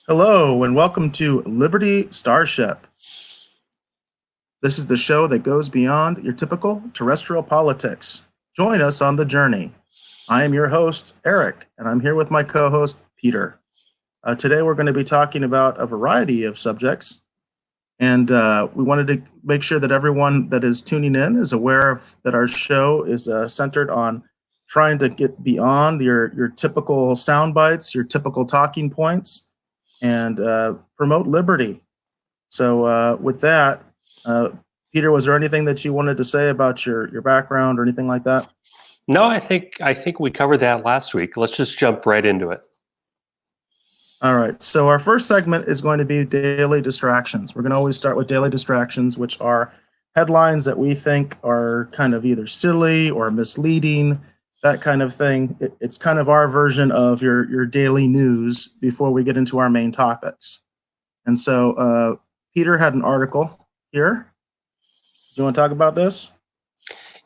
Hello, and welcome to Liberty Starship. This is the show that goes beyond your typical terrestrial politics. Join us on the journey. I am your host, Eric, and I'm here with my co host, Peter. Today, we're going to be talking about a variety of subjects, and we wanted to make sure that everyone that is tuning in is aware of that our show is centered on trying to get beyond your typical sound bites, your typical talking points, and promote liberty. So, with that, uh, Peter, was there anything that you wanted to say about your background or anything like that? No, I think we covered that last week. Let's just jump right into it. All right. So, our first segment is going to be daily distractions. We're going to always start with daily distractions, which are headlines that we think are kind of either silly or misleading, that kind of thing. It's kind of our version of your daily news before we get into our main topics. And so, Peter had an article here. Do you want to talk about this?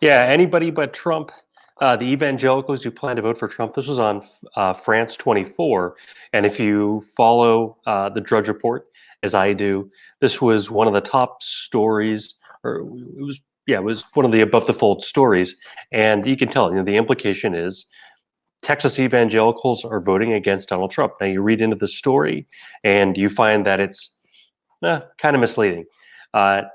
Yeah, anybody but Trump. The evangelicals who plan to vote for Trump. This was on France 24, and if you follow the Drudge Report, as I do, this was one of the top stories, or it was one of the above the fold stories, and you can tell, the implication is Texas evangelicals are voting against Donald Trump. Now you read into the story, and you find that it's kind of misleading.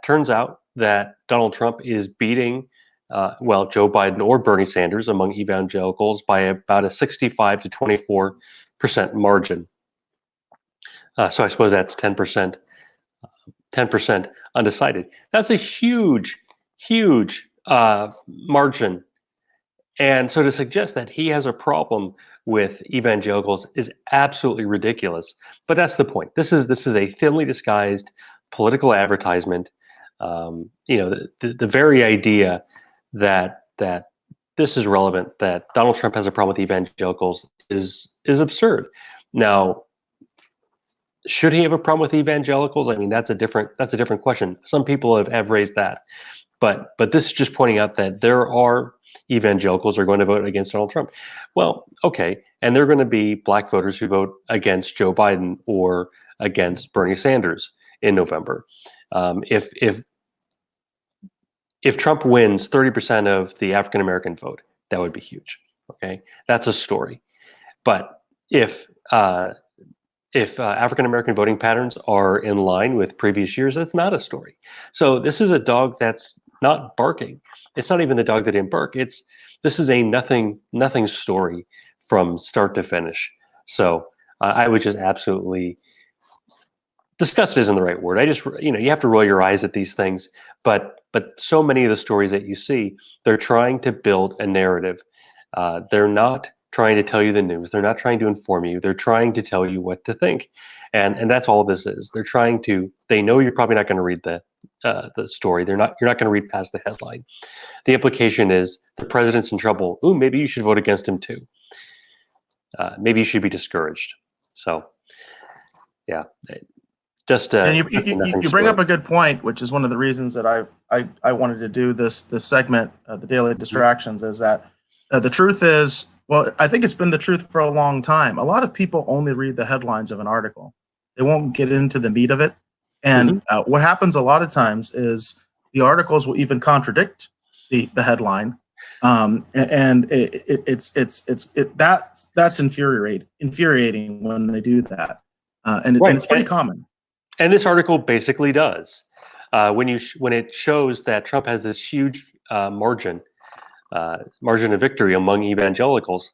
Turns out that Donald Trump is beating, Joe Biden or Bernie Sanders among evangelicals by about a 65 to 24% margin. So I suppose that's 10%, 10% undecided. That's a huge, huge margin. And so to suggest that he has a problem with evangelicals is absolutely ridiculous. But that's the point. This is a thinly disguised political advertisement. The very idea that this is relevant, that Donald Trump has a problem with evangelicals, is absurd. Now, should he have a problem with evangelicals? I mean, that's a different question. Some people have raised that, but this is just pointing out that there are evangelicals are going to vote against Donald Trump. Well, okay, and they're going to be black voters who vote against Joe Biden or against Bernie Sanders in November. If Trump wins 30% of the African American vote, that would be huge. Okay, that's a story. But if African American voting patterns are in line with previous years, that's not a story. So this is a dog that's not barking. It's not even the dog that didn't bark. This is a nothing story from start to finish. So I would just absolutely disgust isn't the right word. I just you have to roll your eyes at these things, but so many of the stories that you see, they're trying to build a narrative. They're not trying to tell you the news. They're not trying to inform you. They're trying to tell you what to think, and that's all this is. They're trying to. They know you're probably not going to read the story. You're not going to read past the headline. The implication is the president's in trouble. Ooh, maybe you should vote against him too. Maybe you should be discouraged. So, yeah, just And nothing you bring story. up a good point, which is one of the reasons that I wanted to do this segment, the daily distractions, is that the truth is, well, I think it's been the truth for a long time. A lot of people only read the headlines of an article; they won't get into the meat of it. And Mm-hmm. what happens a lot of times is the articles will even contradict the headline, and that's infuriating when they do that, and Right, it's pretty common. and this article basically does. When it shows that Trump has this huge margin of victory among evangelicals,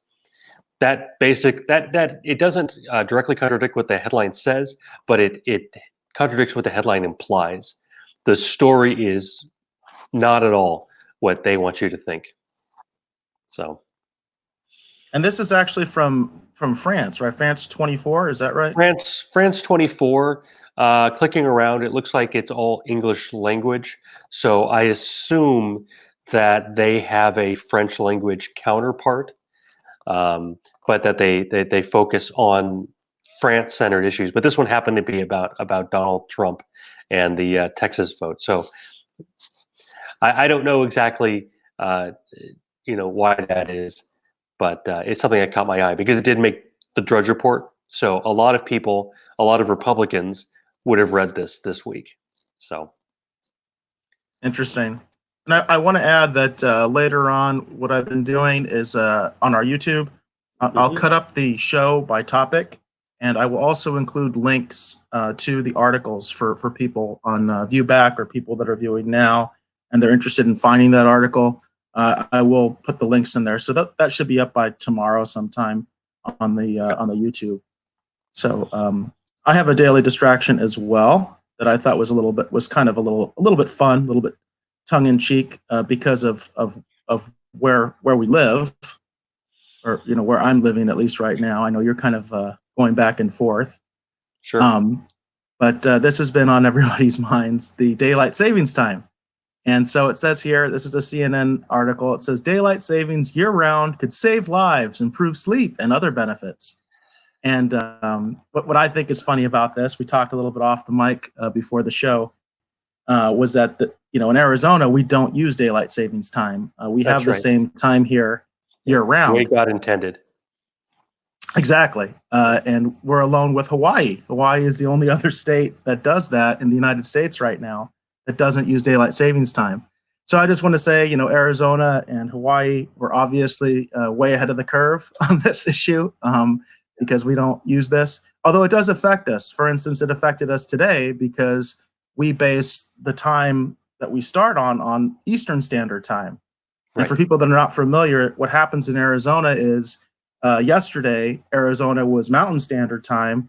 that it doesn't directly contradict what the headline says, but it contradicts what the headline implies. The story is not at all what they want you to think. So And this is actually from France, right? France 24, is that right? France 24. Clicking around, it looks like it's all English language. So I assume that they have a French language counterpart, but that they focus on France-centered issues. But this one happened to be about Donald Trump and the Texas vote. So I don't know exactly why that is, but it's something that caught my eye because it did make the Drudge Report. So a lot of people, a lot of Republicans would have read this week. So Interesting. And I want to add that later on, what I've been doing is on our YouTube, I'll cut up the show by topic, and I will also include links to the articles for people on Viewback or people that are viewing now, and they're interested in finding that article. I will put the links in there, so that should be up by tomorrow sometime on the YouTube. So I have a daily distraction as well that I thought was a little bit fun, a little bit tongue in cheek because of where we live, or where I'm living at least right now. I know you're kind of going back and forth. sure. But this has been on everybody's minds, the daylight savings time. And so it says here, this is a CNN article. It says daylight savings year round could save lives, improve sleep, and other benefits. And what I think is funny about this, we talked a little bit off the mic before the show, was that in Arizona we don't use daylight savings time. We That's have the right. same time here year The way round. God intended. Exactly. And we're alone with Hawaii. Hawaii is the only other state that does that in the United States right now that doesn't use daylight savings time. So I just want to say, Arizona and Hawaii were obviously way ahead of the curve on this issue because we don't use this. Although it does affect us. For instance, it affected us today because we base the time that we start on Eastern Standard Time. And for people that are not familiar, what happens in Arizona is yesterday, Arizona was Mountain Standard Time.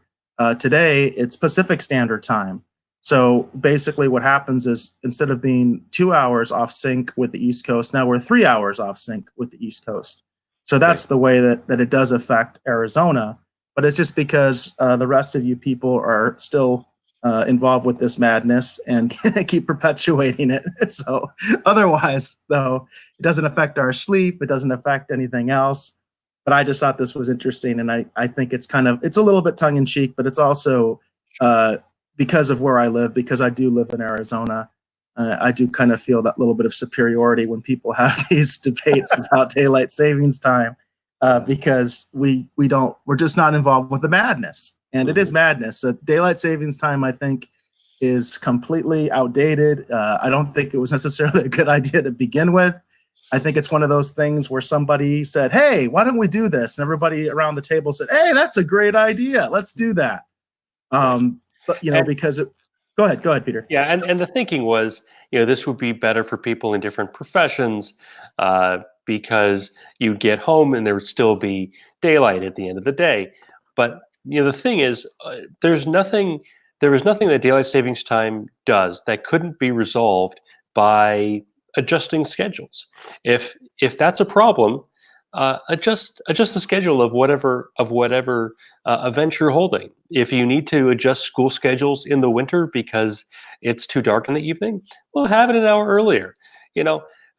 Today, it's Pacific Standard Time. So basically what happens is instead of being 2 hours off sync with the East Coast, now we're 3 hours off sync with the East Coast. So that's the way that it does affect Arizona. But it's just because the rest of you people are still involved with this madness and keep perpetuating it. So otherwise, though, it doesn't affect our sleep. It doesn't affect anything else. But I just thought this was interesting. And I think it's a little bit tongue in cheek, but it's also because of where I live, because I do live in Arizona. I do kind of feel that little bit of superiority when people have these debates about daylight savings time because we're just not involved with the madness. And it is madness. Daylight savings time, I think, is completely outdated. I don't think it was necessarily a good idea to begin with. I think it's one of those things where somebody said, hey, why don't we do this? And everybody around the table said, hey, that's a great idea. Let's do that. But, because go ahead, Peter. Yeah, and the thinking was, this would be better for people in different professions because you'd get home and there would still be daylight at the end of the day. But the thing is, there was nothing that daylight savings time does that couldn't be resolved by adjusting schedules. If that's a problem, adjust the schedule of whatever event you're holding. If you need to adjust school schedules in the winter because it's too dark in the evening, well, have it an hour earlier.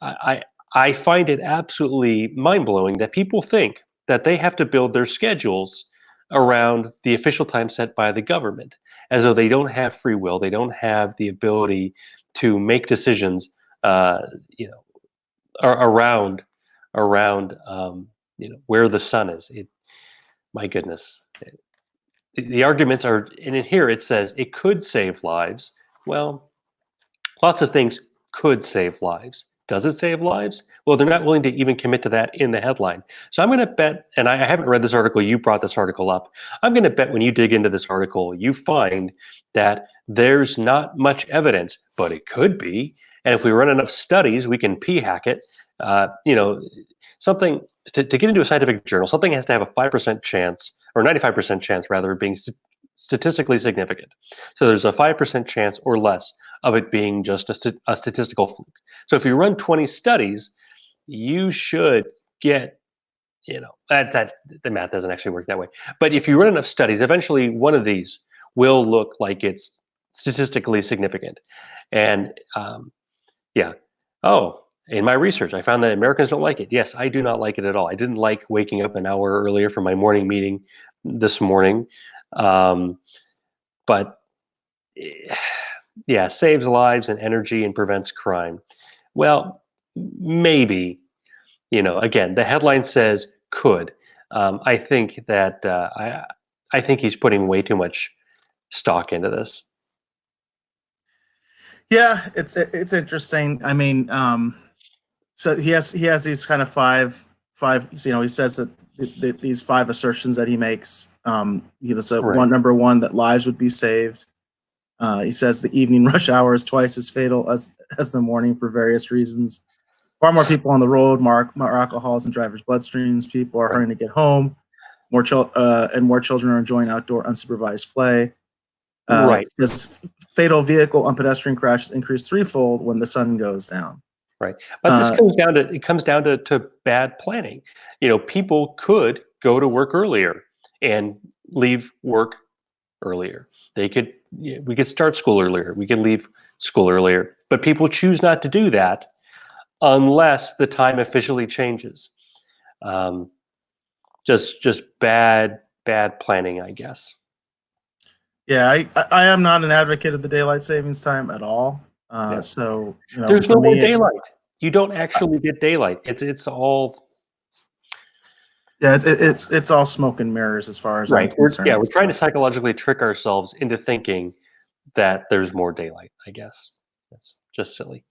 I find it absolutely mind-blowing that people think that they have to build their schedules around the official time set by the government, as though they don't have free will, they don't have the ability to make decisions, around where the sun is. My goodness, the arguments are, and in here it says it could save lives. Well, lots of things could save lives. Does it save lives? Well, they're not willing to even commit to that in the headline. So I'm going to bet, and I haven't read this article, you brought this article up. I'm going to bet when you dig into this article, you find that there's not much evidence, but it could be. And if we run enough studies, we can p-hack it. Something to get into a scientific journal, something has to have a 5% chance, or 95% chance rather, of being statistically significant. So there's a 5% chance or less of it being just a statistical fluke. So if you run 20 studies, you should get, that the math doesn't actually work that way. But if you run enough studies, eventually one of these will look like it's statistically significant. And in my research, I found that Americans don't like it. Yes, I do not like it at all. I didn't like waking up an hour earlier for my morning meeting this morning. But yeah, saves lives and energy and prevents crime. Well, maybe, again, the headline says could. I think that I think he's putting way too much stock into this. Yeah, it's interesting. I mean, so he has these kind of five. He says that these five assertions that he makes. Right. Number one, that lives would be saved. He says the evening rush hour is twice as fatal as the morning for various reasons. Far more people on the road, more alcohols in drivers' bloodstreams. People are hurrying to get home. More children are enjoying outdoor unsupervised play. Right. Says fatal vehicle on pedestrian crashes increase threefold when the sun goes down. Right. But this comes down to bad planning. People could go to work earlier and leave work earlier. We could start school earlier. We could leave school earlier. But people choose not to do that unless the time officially changes. Just bad planning, I guess. Yeah, I am not an advocate of the daylight savings time at all. Yeah. So There's for no more me, daylight. You don't actually get daylight. It's all yeah, it's all smoke and mirrors as far as I'm right. concerned. We're trying to psychologically trick ourselves into thinking that there's more daylight, I guess. That's just silly.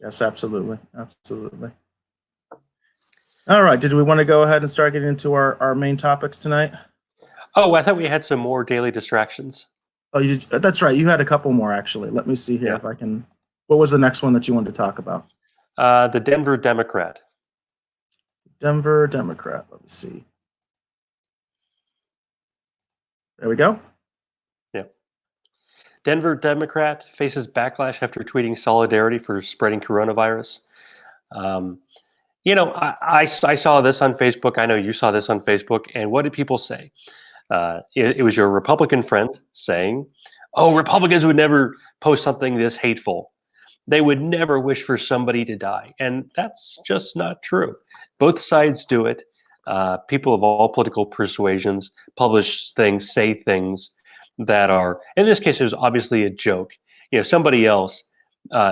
Yes, absolutely. All right. Did we want to go ahead and start getting into our main topics tonight? Oh, I thought we had some more daily distractions. Oh, you did. That's right. You had a couple more actually. Let me see here if I can. What was the next one that you wanted to talk about? The Denver Democrat. Denver Democrat. Let me see. There we go. Yeah. Denver Democrat faces backlash after tweeting solidarity for spreading coronavirus. I saw this on Facebook. I know you saw this on Facebook. And what did people say? It was your Republican friend saying, "Oh, Republicans would never post something this hateful. They would never wish for somebody to die." And that's just not true. Both sides do it. People of all political persuasions publish things, say things that are, in this case, it was obviously a joke. Somebody else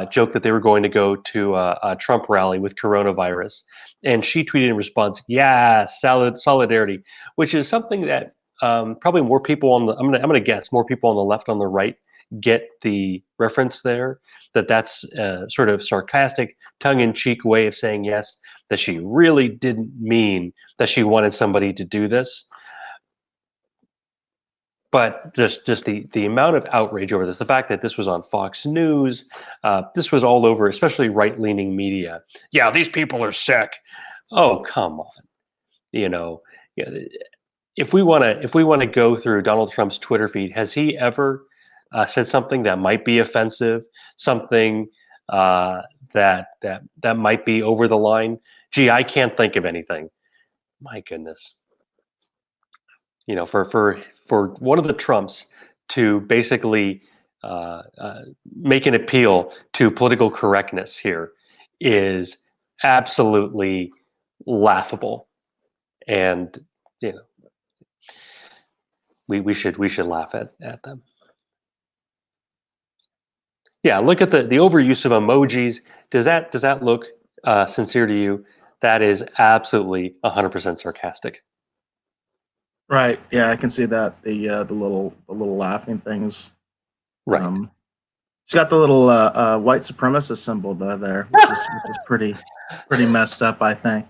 joked that they were going to go to a Trump rally with coronavirus. And she tweeted in response, "Yeah, solidarity," which is something that probably more people I'm gonna guess more people on the left, on the right, get the reference there. That's sort of sarcastic, tongue-in-cheek way of saying yes, that she really didn't mean that she wanted somebody to do this. But just the amount of outrage over this, the fact that this was on Fox News, this was all over, especially right-leaning media. Yeah, these people are sick. Oh, come on. If we want to go through Donald Trump's Twitter feed, has he ever said something that might be offensive, something that might be over the line? Gee, I can't think of anything. My goodness. For one of the Trumps to basically make an appeal to political correctness here is absolutely laughable, and we should laugh at them. Yeah, look at the overuse of emojis. Does that look sincere to you? That is absolutely 100% sarcastic. Right. Yeah, I can see that. The little laughing things. Right. It's got the little white supremacist symbol there, which is pretty messed up, I think.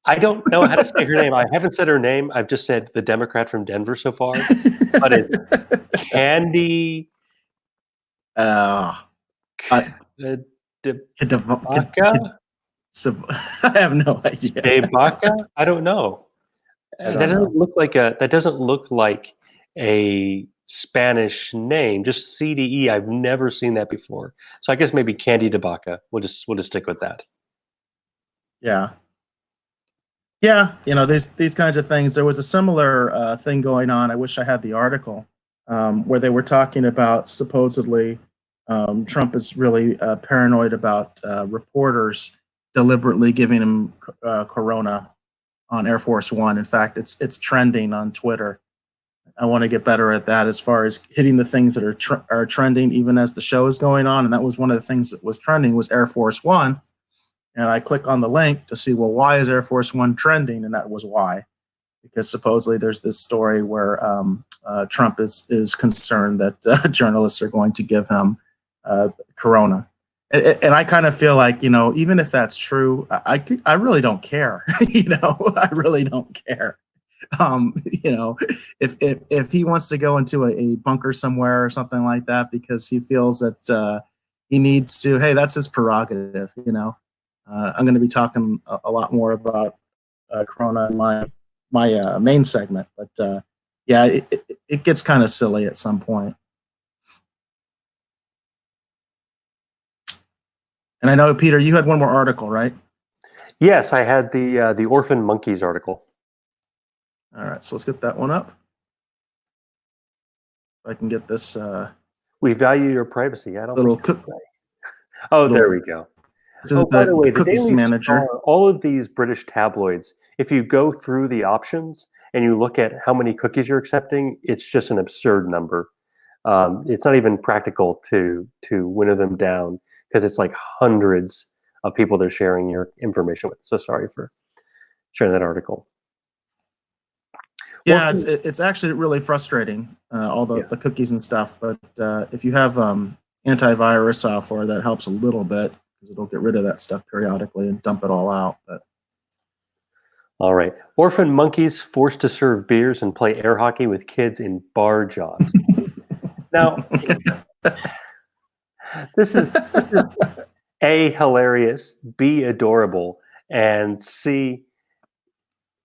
I don't know how to say her name. I haven't said her name. I've just said the Democrat from Denver so far. But it's Candy. I have no idea. Debaka? I don't know. That doesn't look like a Spanish name. Just CDE. I've never seen that before. So I guess maybe Candy Debaka. We'll just stick with that. Yeah. Yeah, these kinds of things. There was a similar thing going on. I wish I had the article where they were talking about supposedly Trump is really paranoid about reporters deliberately giving him corona on Air Force One. In fact, it's trending on Twitter. I want to get better at that as far as hitting the things that are trending even as the show is going on. And that was one of the things that was trending was Air Force One. And I click on the link to see, well, why is Air Force One trending? And that was why, because supposedly there's this story where Trump is concerned that journalists are going to give him corona. And I kind of feel like, even if that's true, I really don't care. I really don't care. Um, you know, if he wants to go into a bunker somewhere or something like that because he feels that he needs to, hey, that's his prerogative. I'm going to be talking a lot more about Corona in my main segment, but yeah, it gets kind of silly at some point. And I know, Peter, you had one more article, right? Yes, I had the Orphan Monkeys article. All right, so let's get that one up. If I can get this. We value your privacy. I don't little think. Oh, there we go. Oh, by the way, the Cookies Daily Manager. Star, all of these British tabloids, if you go through the options and you look at how many cookies you're accepting, it's just an absurd number. It's not even practical to winnow them down because it's like hundreds of people they're sharing your information with. So sorry for sharing that article. Yeah, it's actually really frustrating, all the cookies and stuff. But if you have antivirus software, that helps a little bit because it'll get rid of that stuff periodically and dump it all out. But all right, orphan monkeys forced to serve beers and play air hockey with kids in bar jobs. Now, this is A, hilarious, B, adorable, and C,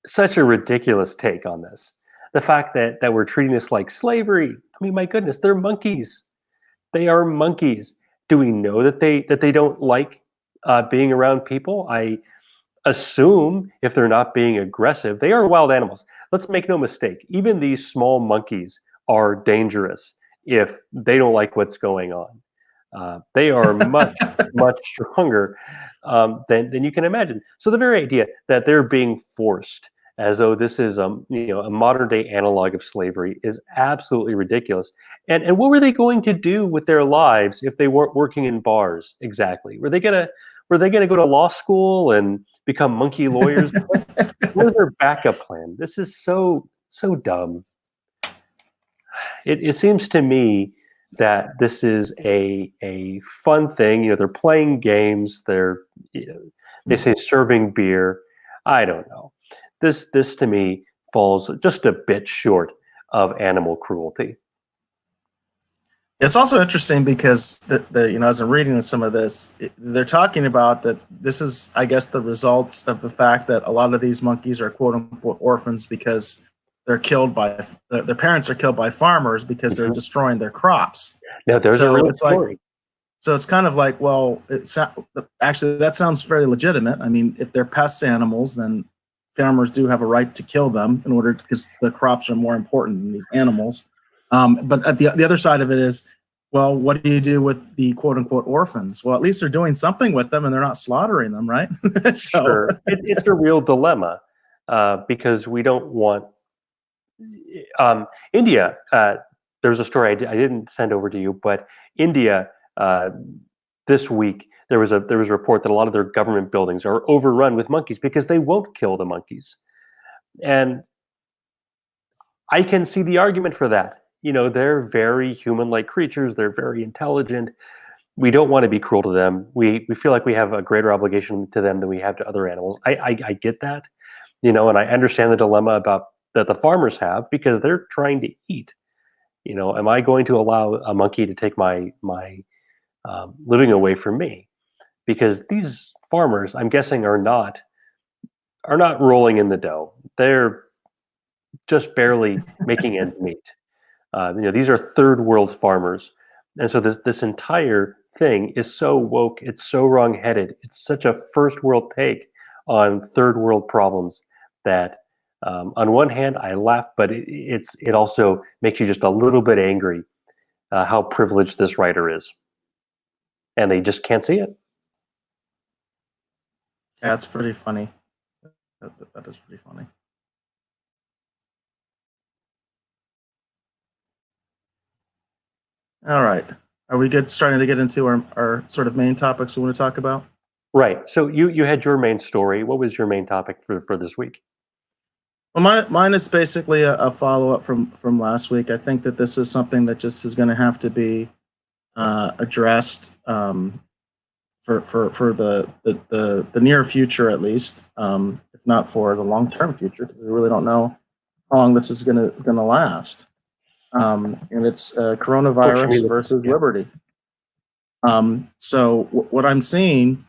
such a ridiculous take on this. The fact that we're treating this like slavery. I mean, my goodness, they're monkeys. They are monkeys. Do we know that they don't like being around people? I assume if they're not being aggressive, they are wild animals. Let's make no mistake. Even these small monkeys are dangerous if they don't like what's going on. They are much, much stronger than you can imagine. So the very idea that they're being forced as though this is a modern day analog of slavery is absolutely ridiculous. And what were they going to do with their lives if they weren't working in bars? Exactly. Were they gonna go to law school and become monkey lawyers? What was their backup plan? This is so dumb. It seems to me that this is a fun thing. They're playing games. They say serving beer. I don't know. This to me falls just a bit short of animal cruelty. It's also interesting because as I'm reading some of this, they're talking about that this is, I guess, the results of the fact that a lot of these monkeys are quote unquote orphans because they're killed by their parents are killed by farmers because they're destroying their crops. Now there's a real story. So it's kind of like, well, actually that sounds very legitimate. I mean, if they're pest animals, then farmers do have a right to kill them in order because the crops are more important than these animals. But at the other side of it is, well, what do you do with the quote unquote orphans? Well, at least they're doing something with them and they're not slaughtering them, right? So sure, it's a real dilemma because we don't want India. There was a story I didn't send over to you, but India this week there was a report that a lot of their government buildings are overrun with monkeys because they won't kill the monkeys, and I can see the argument for that. They're very human-like creatures. They're very intelligent. We don't want to be cruel to them. We feel like we have a greater obligation to them than we have to other animals. I get that, and I understand the dilemma about that the farmers have because they're trying to eat. Am I going to allow a monkey to take my living away from me? Because these farmers, I'm guessing, are not rolling in the dough. They're just barely making ends meet. These are third world farmers, and so this entire thing is so woke. It's so wrong-headed. It's such a first world take on third world problems that, on one hand, I laugh, but it also makes you just a little bit angry how privileged this writer is, and they just can't see it. Yeah, it's pretty funny. That is pretty funny. All right. Are we good starting to get into our sort of main topics we want to talk about? Right. So you had your main story. What was your main topic for this week? Well, mine is basically a follow-up from last week. I think that this is something that just is going to have to be addressed for the near future, at least, if not for the long-term future, because we really don't know how long this is gonna last. And it's coronavirus Unfortunately, versus yeah, liberty. So what I'm seeing,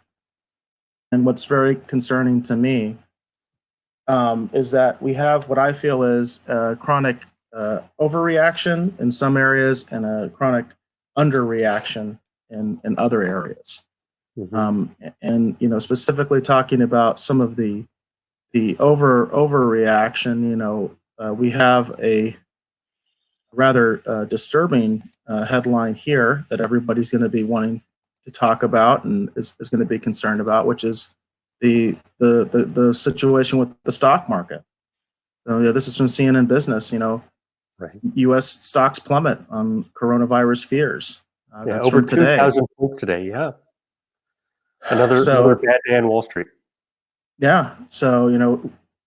and what's very concerning to me, is that we have what I feel is a chronic overreaction in some areas and a chronic underreaction in other areas. hmm And specifically talking about some of the overreaction. We have a rather disturbing headline here that everybody's going to be wanting to talk about and is going to be concerned about, which is the situation with the stock market. So yeah, this is from CNN Business. right. U.S. stocks plummet on coronavirus fears. Yeah, That's over from today. 2,000 points today. Yeah, another So bad day on Wall Street. yeah, so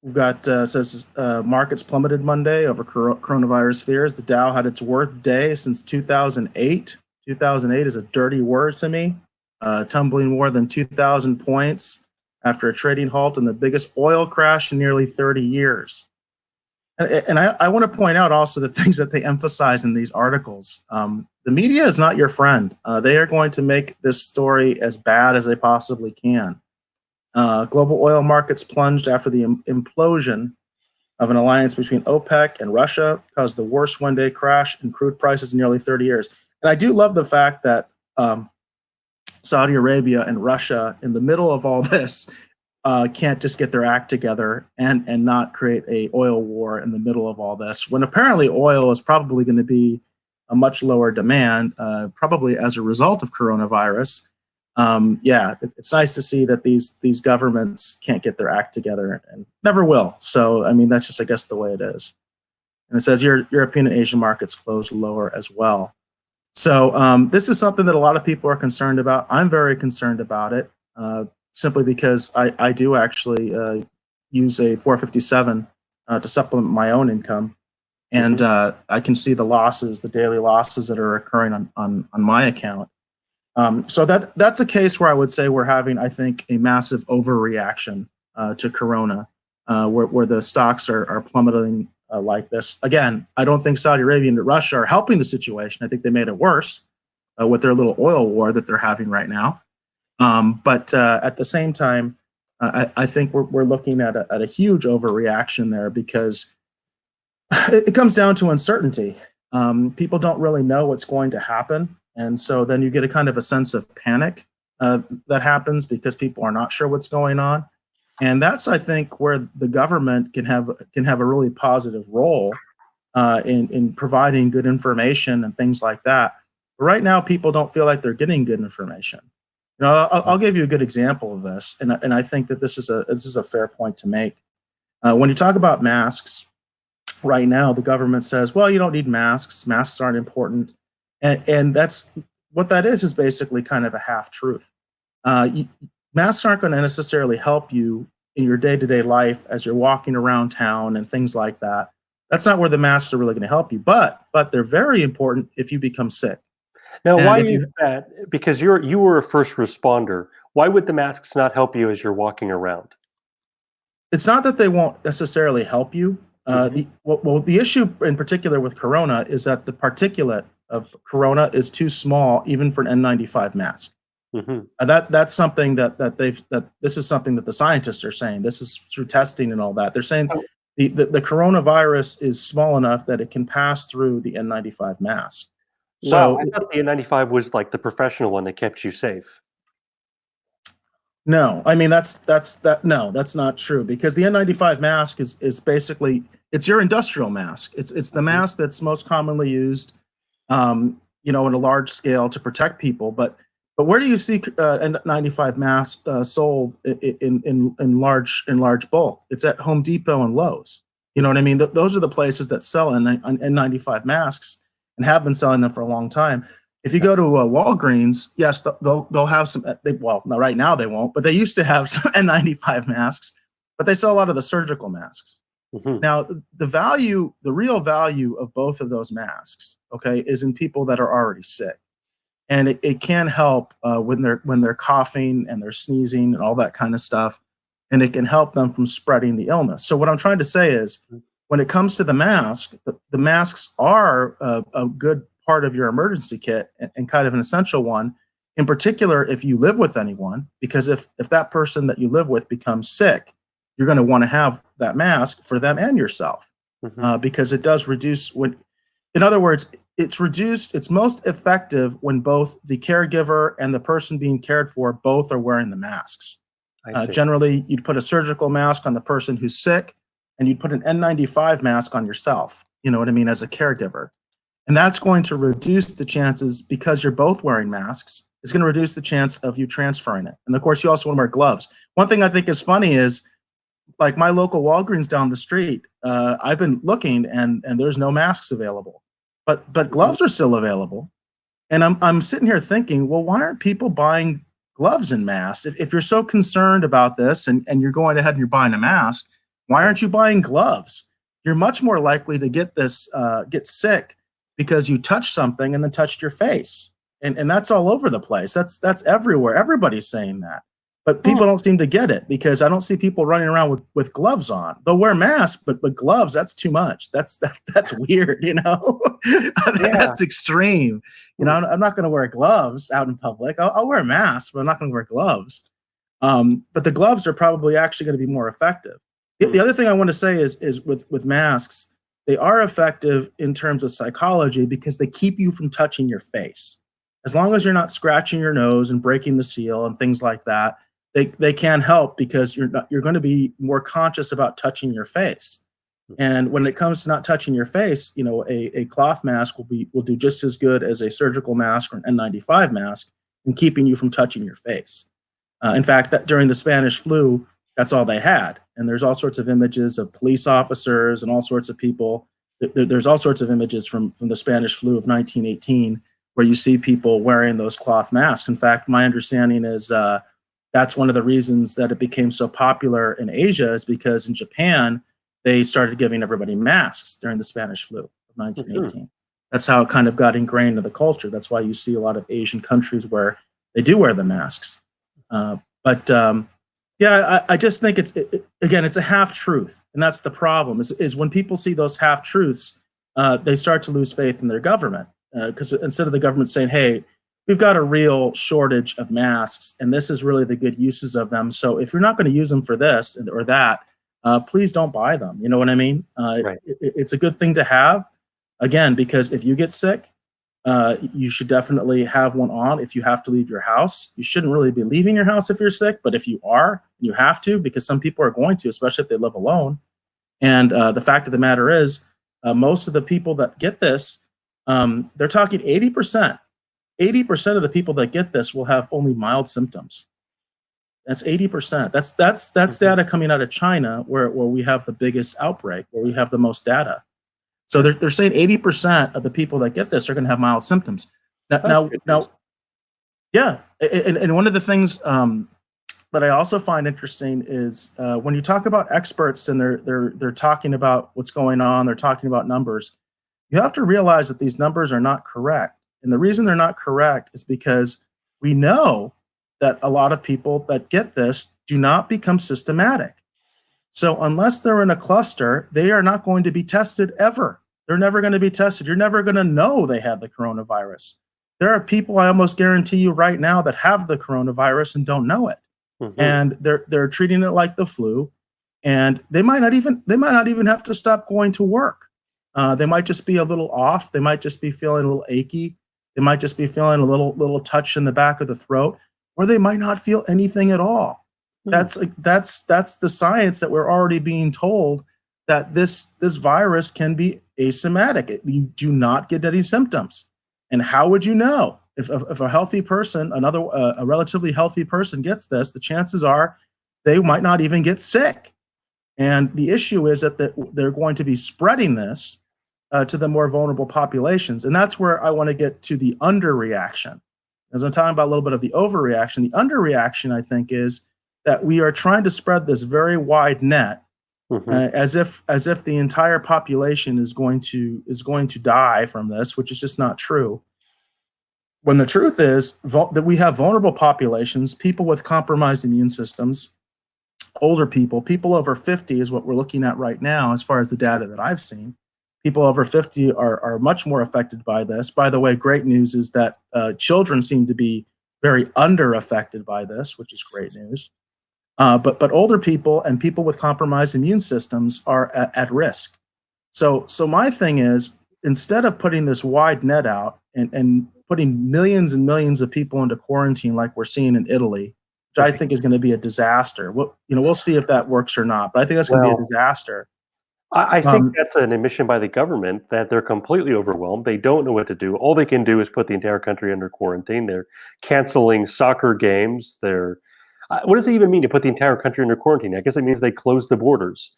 we've got says markets plummeted Monday over coronavirus fears. The Dow had its worst day since 2008. 2008 is a dirty word to me. Tumbling more than 2,000 points after a trading halt and the biggest oil crash in nearly 30 years. And I want to point out also the things that they emphasize in these articles. The media is not your friend. They are going to make this story as bad as they possibly can. Global oil markets plunged after the implosion of an alliance between OPEC and Russia caused the worst one-day crash in crude prices in nearly 30 years. And I do love the fact that Saudi Arabia and Russia, in the middle of all this, can't just get their act together and not create a oil war in the middle of all this, when apparently oil is probably going to be a much lower demand, probably as a result of coronavirus. It's nice to see that these governments can't get their act together and never will. So, I mean, that's just, I guess, the way it is. And it says European and Asian markets closed lower as well. So this is something that a lot of people are concerned about. I'm very concerned about it, simply because I do actually use a 457 to supplement my own income. And I can see the daily losses that are occurring on my account. So that's a case where I would say we're having, I think, a massive overreaction to Corona, where the stocks are plummeting like this. Again, I don't think Saudi Arabia and Russia are helping the situation. I think they made it worse with their little oil war that they're having right now. But at the same time, I think we're looking at a huge overreaction there, because it comes down to uncertainty. People don't really know what's going to happen. And so then you get a kind of a sense of panic that happens because people are not sure what's going on. And that's, I think, where the government can have a really positive role in providing good information and things like that. But right now, people don't feel like they're getting good information. I'll give you a good example of this, and I think that this is a fair point to make. When you talk about masks, right now the government says, well, you don't need masks. Masks aren't important, and that's what that is basically kind of a half truth. Masks aren't going to necessarily help you in your day-to-day life as you're walking around town and things like that. That's not where the masks are really going to help you, but they're very important if you become sick. Now, And why if is you that? Because you were a first responder. Why would the masks not help you as you're walking around? It's not that they won't necessarily help you. hmm The issue in particular with Corona is that the particulate of Corona is too small, even for an N95 mask. hmm That's something that this is something that the scientists are saying. This is through testing and all that. They're saying So, the coronavirus is small enough that it can pass through the N95 mask. wow, So I thought the N95 was like the professional one that kept you safe. no, I mean that's not true, because the N95 mask is basically, it's your industrial mask. It's the Mhm. mask that's most commonly used, in a large scale to protect people. But where do you see N95 masks sold in large bulk? It's at Home Depot and Lowe's. You know what I mean? Those are the places that sell N95 masks and have been selling them for a long time. If you go to Walgreens, yes, they'll have some. Well, now right now they won't, but they used to have some N95 masks. But they sell a lot of the surgical masks. Hmm. Now, the real value of both of those masks, okay, is in people that are already sick, and it can help when they're coughing and they're sneezing and all that kind of stuff, and it can help them from spreading the illness. So what I'm trying to say is, when it comes to the mask, the masks are a good part of your emergency kit, and kind of an essential one. In particular, if you live with anyone, because if that person that you live with becomes sick, you're going to want to have that mask for them and yourself, Hmm. because it does reduce when. In other words, it's reduced. It's most effective when both the caregiver and the person being cared for both are wearing the masks. I see. Generally, you'd put a surgical mask on the person who's sick, and you'd put an N95 mask on yourself. You know what I mean, as a caregiver, and that's going to reduce the chances, because you're both wearing masks. It's going to reduce the chance of you transferring it. And of course, you also want to wear gloves. One thing I think is funny is, like, my local Walgreens down the street. I've been looking, and there's no masks available, but Hmm. gloves are still available. And I'm sitting here thinking, well, why aren't people buying gloves and masks? If you're so concerned about this, and you're going ahead and you're buying a mask, why aren't you buying gloves? You're much more likely to get sick because you touched something and then touched your face. And that's all over the place. That's everywhere. Everybody's saying that. But people don't seem to get it, because I don't see people running around with gloves on. They'll wear masks, but gloves, that's too much. That's weird, you know? Yeah. That's extreme. You know, I'm not going to wear gloves out in public. I'll wear a mask, but I'm not going to wear gloves. But the gloves are probably actually going to be more effective. The Mm. other thing I want to say is with masks, they are effective in terms of psychology, because they keep you from touching your face. As long as you're not scratching your nose and breaking the seal and things like that, they can help, because you're going to be more conscious about touching your face. And when it comes to not touching your face, you know, a cloth mask will do just as good as a surgical mask or an N95 mask in keeping you from touching your face. In fact, that during the Spanish flu, that's all they had. And there's all sorts of images of police officers and all sorts of people. There's all sorts of images from the Spanish flu of 1918, where you see people wearing those cloth masks. In fact, my understanding is that's one of the reasons that it became so popular in Asia, is because in Japan, they started giving everybody masks during the Spanish flu of Mhm. 1918. That's how it kind of got ingrained in the culture. That's why you see a lot of Asian countries where they do wear the masks. But yeah, I just think again, it's a half truth, and that's the problem. Is when people see those half truths, they start to lose faith in their government, because instead of the government saying, "Hey, we've got a real shortage of masks, and this is really the good uses of them. So if you're not going to use them for this or that, please don't buy them." You know what I mean? Right. It's a good thing to have, again, because if you get sick, you should definitely have one on. If you have to leave your house, you shouldn't really be leaving your house if you're sick. But if you are, you have to, because some people are going to, especially if they live alone. And the fact of the matter is, most of the people that get this, they're talking 80%. 80% of the people that get this will have only mild symptoms. That's 80%. That's Mhm. data coming out of China, where we have the biggest outbreak, where we have the most data. So they're saying 80% of the people that get this are going to have mild symptoms. Now, That's now, good news. now yeah. And one of the things that I also find interesting is, when you talk about experts and they're talking about what's going on, they're talking about numbers. You have to realize that these numbers are not correct. And the reason they're not correct is because we know that a lot of people that get this do not become systematic. So unless they're in a cluster, they are not going to be tested ever. They're never going to be tested. You're never going to know they had the coronavirus. There are people, I almost guarantee you right now, that have the coronavirus and don't know it. Mhm. And they're treating it like the flu, and they might not even have to stop going to work. They might just be a little off. They might just be feeling a little achy. They might just be feeling a little touch in the back of the throat, or they might not feel anything at all. Mm. That's the science that we're already being told, that this virus can be asymptomatic. You do not get any symptoms. And how would you know if a healthy person, a relatively healthy person, gets this? The chances are they might not even get sick. And the issue is that they're going to be spreading this to the more vulnerable populations. And that's where I want to get to the underreaction. As I'm talking about a little bit of the overreaction, the underreaction, I think, is that we are trying to spread this very wide net, Hmm. as if the entire population is going to die from this, which is just not true. When the truth is that we have vulnerable populations, people with compromised immune systems, older people, people over 50 is what we're looking at right now, as far as the data that I've seen. People over 50 are much more affected by this. By the way, great news is that children seem to be very under affected by this, which is great news. But older people and people with compromised immune systems are at risk. So my thing is, instead of putting this wide net out and putting millions and millions of people into quarantine like we're seeing in Italy, which I think is going to be a disaster. We'll see if that works or not, but I think that's going to be a Well, disaster. I think Um, that's an admission by the government that they're completely overwhelmed. They don't know what to do. All they can do is put the entire country under quarantine. They're canceling soccer games. What does it even mean to put the entire country under quarantine? I guess it means they close the borders,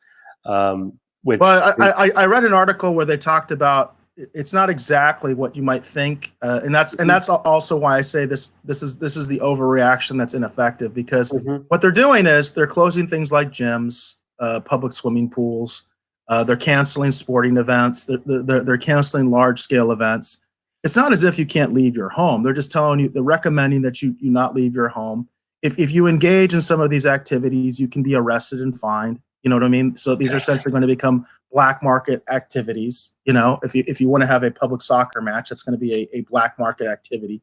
which well, I read an article where they talked about it's not exactly what you might think, and that's also why I say this is the overreaction that's ineffective, because Mhm. what they're doing is they're closing things like gyms, public swimming pools, they're canceling sporting events, they're canceling large scale events. It's not as if you can't leave your home. They're just telling you, they're recommending that you not leave your home. If you engage in some of these activities, you can be arrested and fined. You know what I mean? So these are Yes. essentially going to become black market activities. If you want to have a public soccer match, that's going to be a black market activity.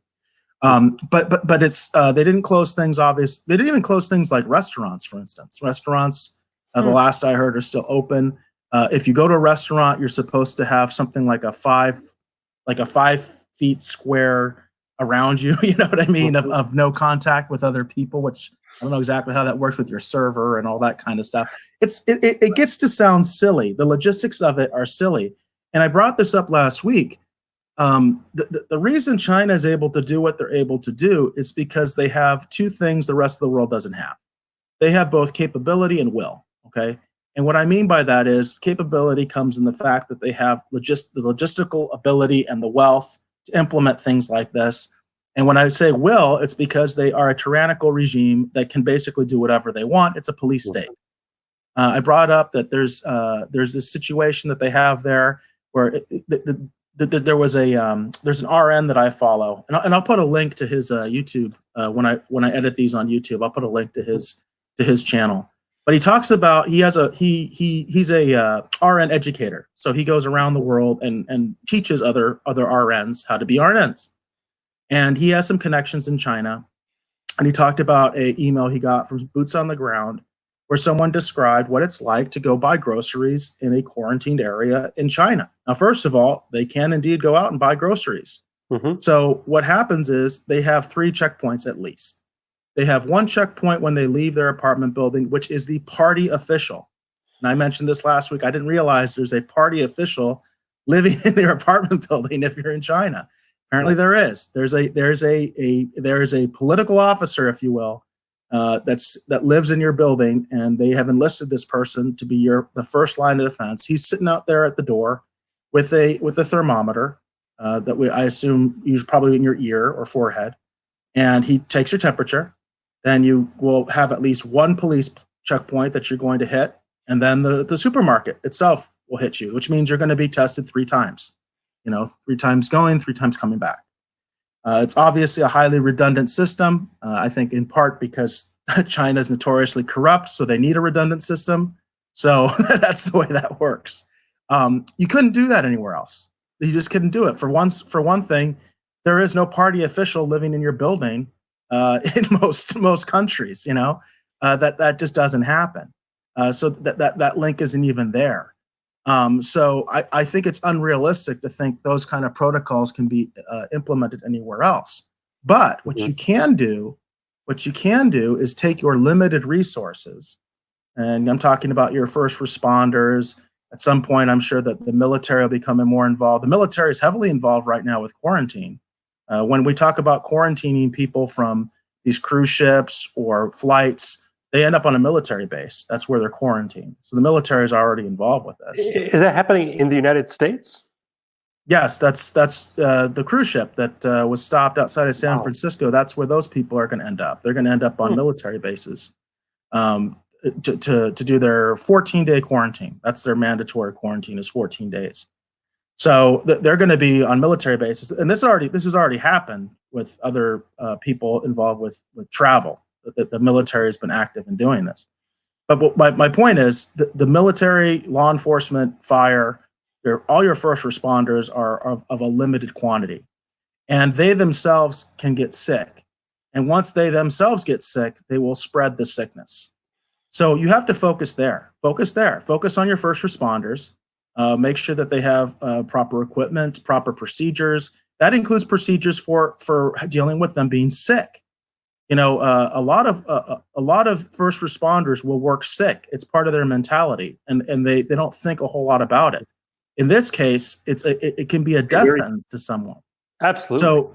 But it's they didn't close things. They didn't even close things like restaurants, for instance. Restaurants, the Hmm. last I heard, are still open. If you go to a restaurant, you're supposed to have something like a 5 feet square around you. You know what I mean? Of Mhm. no contact with other people, which I don't know exactly how that works with your server and all that kind of stuff. It gets to sound silly. The logistics of it are silly. And I brought this up last week. The reason China is able to do what they're able to do is because they have two things the rest of the world doesn't have. They have both capability and will. Okay. And what I mean by that is capability comes in the fact that they have the logistical ability and the wealth to implement things like this. And when I say will, it's because they are a tyrannical regime that can basically do whatever they want. It's a police state. Mhm. I brought up that there's this situation that they have there where there was there's an RN that I follow, and I'll put a link to his YouTube when I edit these on YouTube. I'll put a link to his channel. But he talks about he's a RN educator, so he goes around the world and teaches other RNs how to be RNs, and he has some connections in China, and he talked about a email he got from boots on the ground where someone described what it's like to go buy groceries in a quarantined area in China. Now, first of all, they can indeed go out and buy groceries. Mhm. So what happens is they have 3 checkpoints at least. They have one checkpoint when they leave their apartment building, which is the party official. And I mentioned this last week. I didn't realize there's a party official living in their apartment building if you're in China. Apparently, Right. there is. There's a political officer, if you will, that lives in your building, and they have enlisted this person to be the first line of defense. He's sitting out there at the door with a thermometer I assume you probably in your ear or forehead, and he takes your temperature. Then you will have at least one police checkpoint that you're going to hit, and then the supermarket itself will hit you, which means you're going to be tested 3 times. 3 times going, 3 times coming back. It's obviously a highly redundant system. I think in part because China is notoriously corrupt, so they need a redundant system. So that's the way that works. You couldn't do that anywhere else. You just couldn't do it. For one thing, there is no party official living in your building in most countries. That just doesn't happen. So that link isn't even there. So I think it's unrealistic to think those kind of protocols can be implemented anywhere else. But Mhm. what you can do is take your limited resources, and I'm talking about your first responders. At some point, I'm sure that the military will become more involved. The military is heavily involved right now with quarantine. When we talk about quarantining people from these cruise ships or flights, they end up on a military base. That's where they're quarantined. So the military is already involved with this. Is that happening in the United States? Yes, that's the cruise ship that was stopped outside of San Wow. Francisco. That's where those people are going to end up. They're going to end up on Hmm. military bases. Um, to do their 14-day quarantine. That's their mandatory quarantine, is 14 days. So they're going to be on military bases, and this has already happened with other people involved with travel. The military has been active in doing this. But my point is the military, law enforcement, fire, all your first responders are of a limited quantity, and they themselves can get sick. And once they themselves get sick, they will spread the sickness. So you have to focus there. Focus on your first responders. Make sure that they have proper equipment, proper procedures. That includes procedures for dealing with them being sick. You know, a lot of first responders will work sick. It's part of their mentality, and they don't think a whole lot about it. In this case, it can be a death sentence to someone. Absolutely.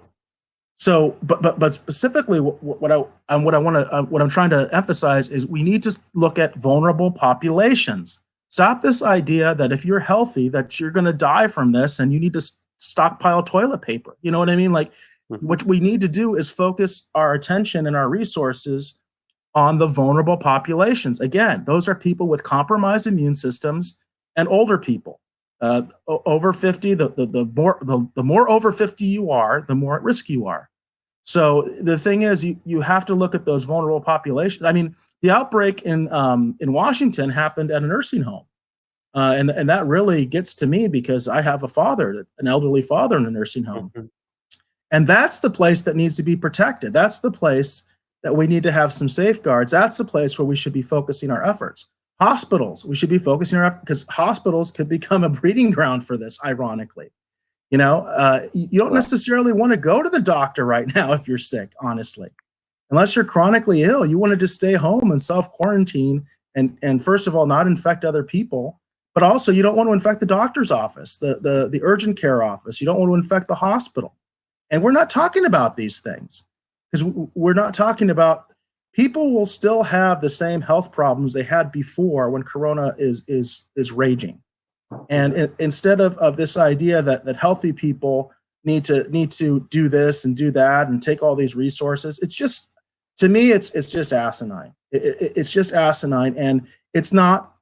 But specifically, what I'm trying to emphasize is we need to look at vulnerable populations. Stop this idea that if you're healthy, that you're going to die from this, and you need to stockpile toilet paper. You know what I mean? Like, what we need to do is focus our attention and our resources on the vulnerable populations. Again, those are people with compromised immune systems and older people. Over 50, the more over 50 you are, the more at risk you are. So the thing is, you have to look at those vulnerable populations. I mean, the outbreak in Washington happened at a nursing home, and that really gets to me because I have an elderly father in a nursing home, and that's the place that needs to be protected. That's the place that we need to have some safeguards. That's the place where we should be focusing our efforts. Hospitals, we should be focusing our efforts, because hospitals could become a breeding ground for this, ironically. You know, you don't necessarily want to go to the doctor right now if you're sick, honestly. Unless you're chronically ill, you want to just stay home and self-quarantine and first of all, not infect other people, but also you don't want to infect the doctor's office, the urgent care office. You don't want to infect the hospital. And we're not talking about these things, because we're not talking about people will still have the same health problems they had before when Corona is raging. And instead of this idea that healthy people need to do this and do that and take all these resources, it's just, to me, it's just asinine. It's just asinine, and it's not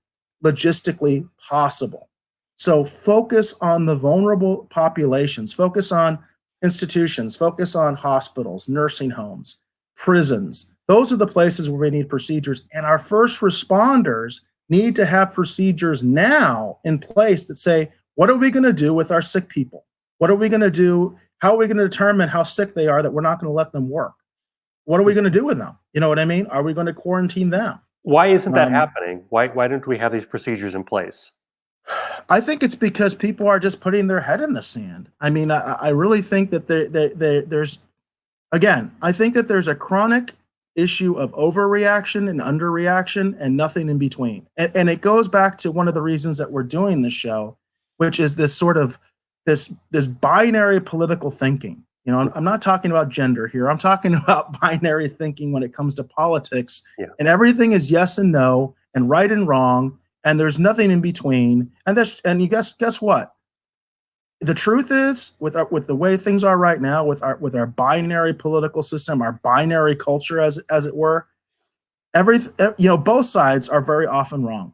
logistically possible. So focus on the vulnerable populations, focus on institutions, focus on hospitals, nursing homes, prisons. Those are the places where we need procedures, and our first responders need to have procedures now in place that say, what are we going to do with our sick people? What are we going to do? How are we going to determine how sick they are that we're not going to let them work? What are we going to do with them? You know what I mean? Are we going to quarantine them? Why isn't that happening? Why don't we have these procedures in place? I think it's because people are just putting their head in the sand. I mean, I really think that there's, again, I think that there's a chronic issue of overreaction and underreaction and nothing in between. And it goes back to one of the reasons that we're doing this show, which is this sort of this binary political thinking. You know, I'm not talking about gender here. I'm talking about binary thinking when it comes to politics. Yeah. And everything is yes and no and right and wrong, and there's nothing in between. And you guess what? The truth is, with the way things are right now, with our binary political system, our binary culture, as it were, both sides are very often wrong.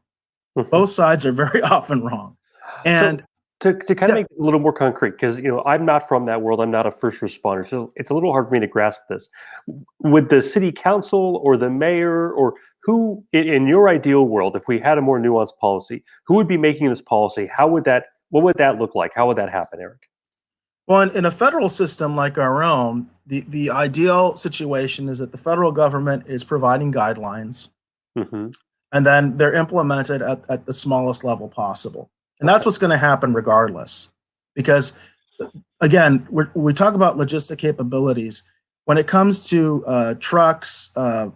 Both sides are very often wrong. And so to kind of make it a little more concrete, because I'm not from that world, I'm not a first responder, so it's a little hard for me to grasp this. Would the city council or the mayor, or who, in your ideal world, if we had a more nuanced policy, who would be making this policy? What would that look like? How would that happen, Eric? Well, in a federal system like our own, the ideal situation is that the federal government is providing guidelines, and then they're implemented at the smallest level possible. And that's what's going to happen regardless. Because, again, we talk about logistic capabilities. When it comes to trucks,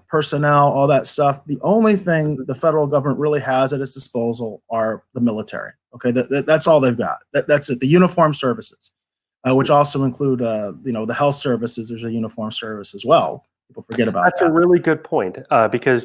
personnel, all that stuff, the only thing the federal government really has at its disposal are the military. Okay, that's all they've got. That's it. The uniformed services, which also include, the health services. There's a uniformed service as well. People forget about that. That's a really good point, because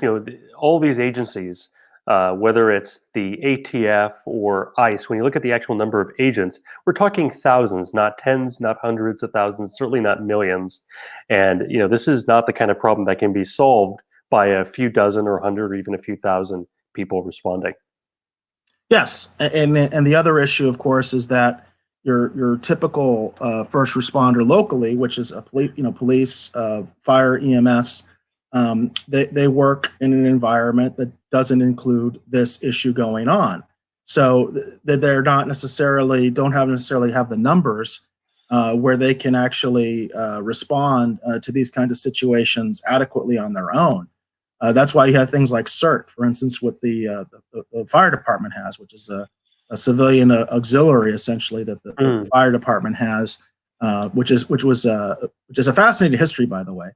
all these agencies, whether it's the ATF or ICE, when you look at the actual number of agents, we're talking thousands, not tens, not hundreds of thousands, certainly not millions. And this is not the kind of problem that can be solved by a few dozen or 100 or even a few thousand people responding. Yes, and the other issue, of course, is that your typical first responder locally, which is a police, fire, EMS, they work in an environment that doesn't include this issue going on. So they're not necessarily don't necessarily have the numbers where they can actually respond to these kinds of situations adequately on their own. That's why you have things like CERT, for instance, what the fire department has, which is a civilian auxiliary, essentially, that the fire department has, which is a fascinating history, by the way,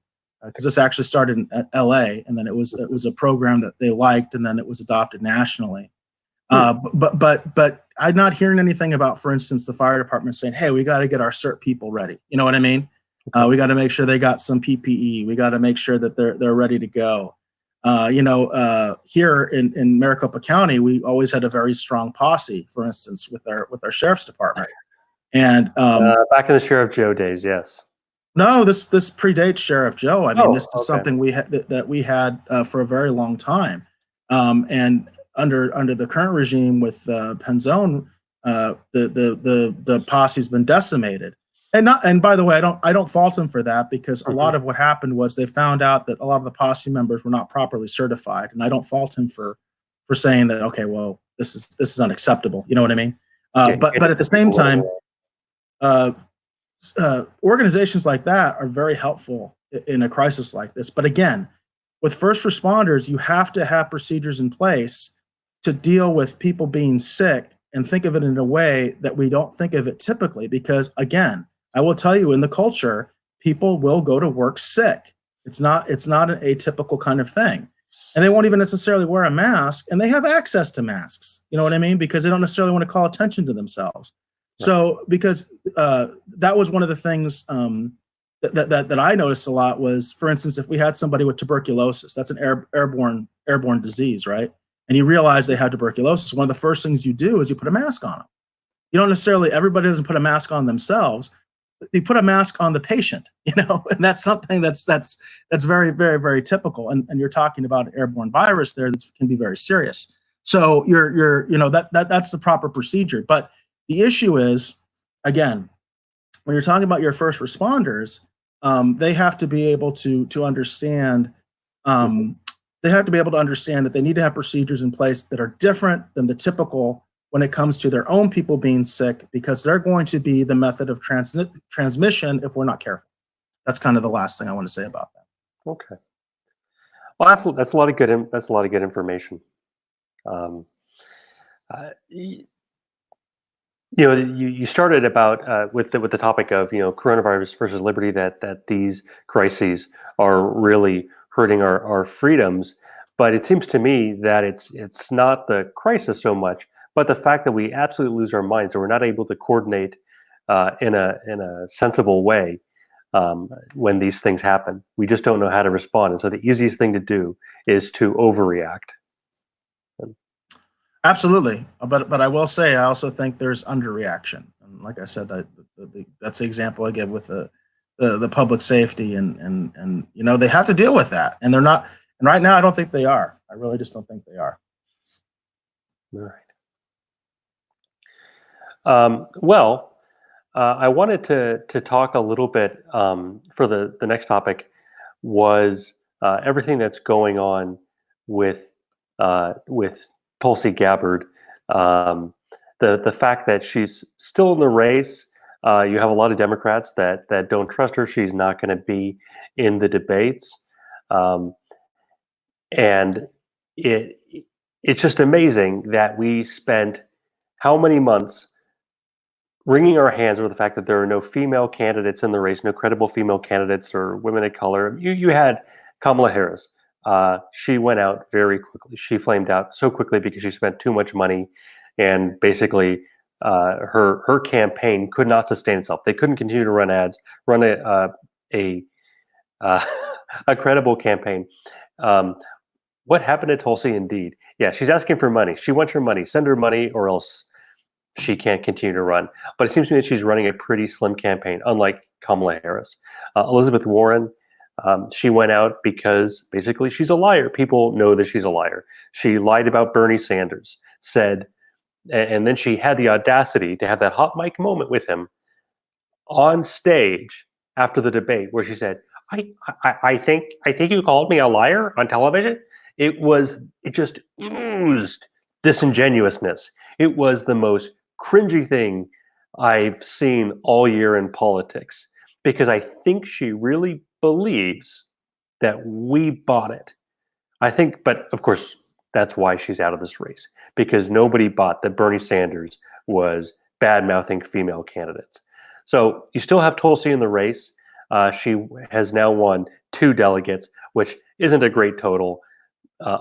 because this actually started in L.A. and then it was a program that they liked, and then it was adopted nationally. But I'm not hearing anything about, for instance, the fire department saying, "Hey, we got to get our CERT people ready." You know what I mean? We got to make sure they got some PPE. We got to make sure that they're ready to go. Here in Maricopa County, we always had a very strong posse, for instance, with our sheriff's department. And back in the Sheriff Joe days, yes. No, this predates Sheriff Joe. I mean, this is okay. something we had that we had for a very long time. And under the current regime with Penzone, the posse's been decimated. And by the way, I don't fault him for that, because a lot of what happened was they found out that a lot of the posse members were not properly certified, and I don't fault him for saying that. Okay, well, this is unacceptable. You know what I mean? But at the same time, organizations like that are very helpful in a crisis like this. But again, with first responders, you have to have procedures in place to deal with people being sick, and think of it in a way that we don't think of it typically, because again, I will tell you, in the culture, people will go to work sick. It's not an atypical kind of thing. And they won't even necessarily wear a mask, and they have access to masks. You know what I mean? Because they don't necessarily want to call attention to themselves. So because that was one of the things that I noticed a lot was, for instance, if we had somebody with tuberculosis, that's an airborne disease, right? And you realize they had tuberculosis, one of the first things you do is you put a mask on them. You don't necessarily, everybody doesn't put a mask on themselves. You put a mask on the patient, and that's something that's very, very, very typical. And you're talking about an airborne virus there that can be very serious. So that's the proper procedure. But the issue is, again, when you're talking about your first responders, they have to be able to understand. They have to be able to understand that they need to have procedures in place that are different than the typical when it comes to their own people being sick, because they're going to be the method of transmission if we're not careful. That's kind of the last thing I want to say about that. Okay. Well, that's a lot of good information. You started about with the topic of coronavirus versus liberty, that these crises are really hurting our freedoms, but it seems to me that it's not the crisis so much, but the fact that we absolutely lose our minds, and we're not able to coordinate in a sensible way when these things happen. We just don't know how to respond, and so the easiest thing to do is to overreact. Absolutely, but I will say I also think there's underreaction, and like I said, that's the example I give with the public safety, and they have to deal with that, and they're not. And right now, I don't think they are. I really just don't think they are. All right. I wanted to talk a little bit for the next topic was everything that's going on with Tulsi Gabbard. The fact that she's still in the race. You have a lot of Democrats that don't trust her. She's not going to be in the debates, and it's just amazing that we spent how many months wringing our hands over the fact that there are no female candidates in the race, no credible female candidates or women of color. You had Kamala Harris. She went out very quickly. She flamed out so quickly because she spent too much money, and basically her campaign could not sustain itself. They couldn't continue to run ads, run a credible campaign. What happened to Tulsi? Indeed, yeah, she's asking for money. She wants her money. Send her money, or else she can't continue to run. But it seems to me that she's running a pretty slim campaign, unlike Kamala Harris. Elizabeth Warren, She went out because basically she's a liar. People know that she's a liar. She lied about Bernie Sanders, said, and then she had the audacity to have that hot mic moment with him on stage after the debate where she said, I think you called me a liar on television. It just oozed disingenuousness. It was the most cringy thing I've seen all year in politics because I think she really believes that we bought it. I think, but of course, that's why she's out of this race because nobody bought that Bernie Sanders was bad mouthing female candidates. So you still have Tulsi in the race. She has now won 2 delegates, which isn't a great total.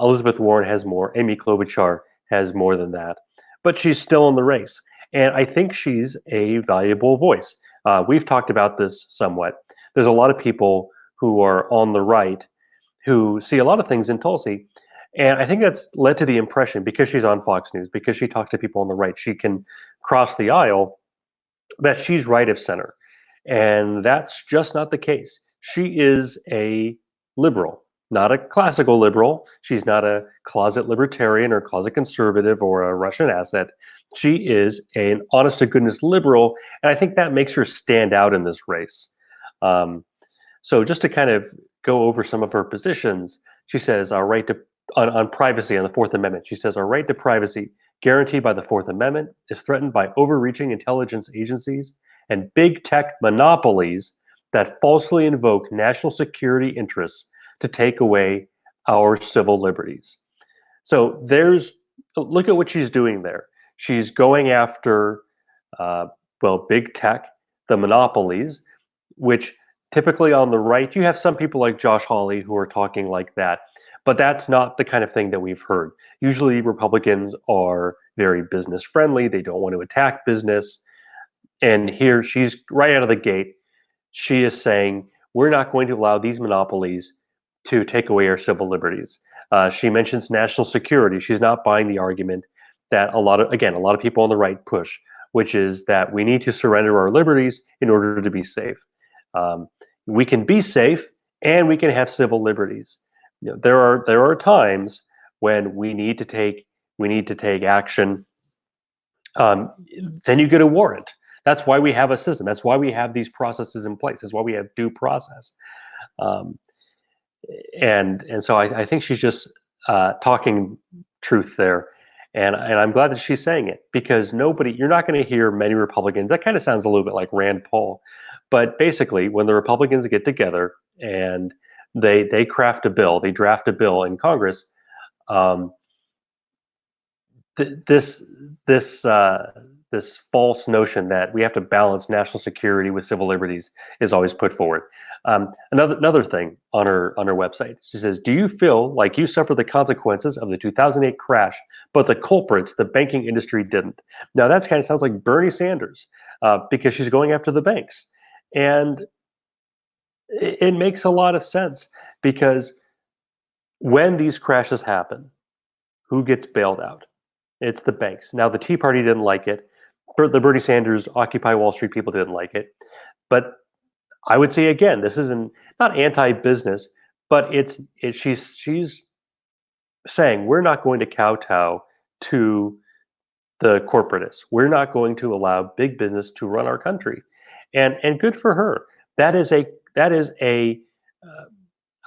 Elizabeth Warren has more. Amy Klobuchar has more than that, but she's still in the race, and I think she's a valuable voice. We've talked about this somewhat. There's a lot of people who are on the right who see a lot of things in Tulsi. And I think that's led to the impression because she's on Fox News, because she talks to people on the right, she can cross the aisle, that she's right of center. And that's just not the case. She is a liberal, not a classical liberal. She's not a closet libertarian or closet conservative or a Russian asset. She is an honest to goodness liberal. And I think that makes her stand out in this race. So just to kind of go over some of her positions, she says our right to on privacy on the Fourth Amendment. She says our right to privacy guaranteed by the Fourth Amendment is threatened by overreaching intelligence agencies and big tech monopolies that falsely invoke national security interests to take away our civil liberties. So look at what she's doing there. She's going after, big tech, the monopolies, which typically on the right, you have some people like Josh Hawley who are talking like that, but that's not the kind of thing that we've heard. Usually, Republicans are very business friendly, they don't want to attack business. And here she's right out of the gate. She is saying, we're not going to allow these monopolies to take away our civil liberties. She mentions national security. She's not buying the argument that a lot of people on the right push, which is that we need to surrender our liberties in order to be safe. We can be safe and we can have civil liberties. There are times when we need to take action. Then you get a warrant. That's why we have a system. That's why we have these processes in place. That's why we have due process. And so I think she's just talking truth there. And I'm glad that she's saying it because you're not going to hear many Republicans. That kind of sounds a little bit like Rand Paul. But basically, when the Republicans get together and they craft a bill, they draft a bill in Congress, this false notion that we have to balance national security with civil liberties is always put forward. Another thing on her website, she says, "Do you feel like you suffered the consequences of the 2008 crash, but the culprits, the banking industry, didn't?" Now that kind of sounds like Bernie Sanders because she's going after the banks, and it makes a lot of sense because when these crashes happen, who gets bailed out? It's the banks. Now, the Tea Party didn't like it. The Bernie Sanders, Occupy Wall Street people didn't like it. But I would say again, this isn't not anti-business, but she's saying we're not going to kowtow to the corporatists. We're not going to allow big business to run our country, and good for her. That is a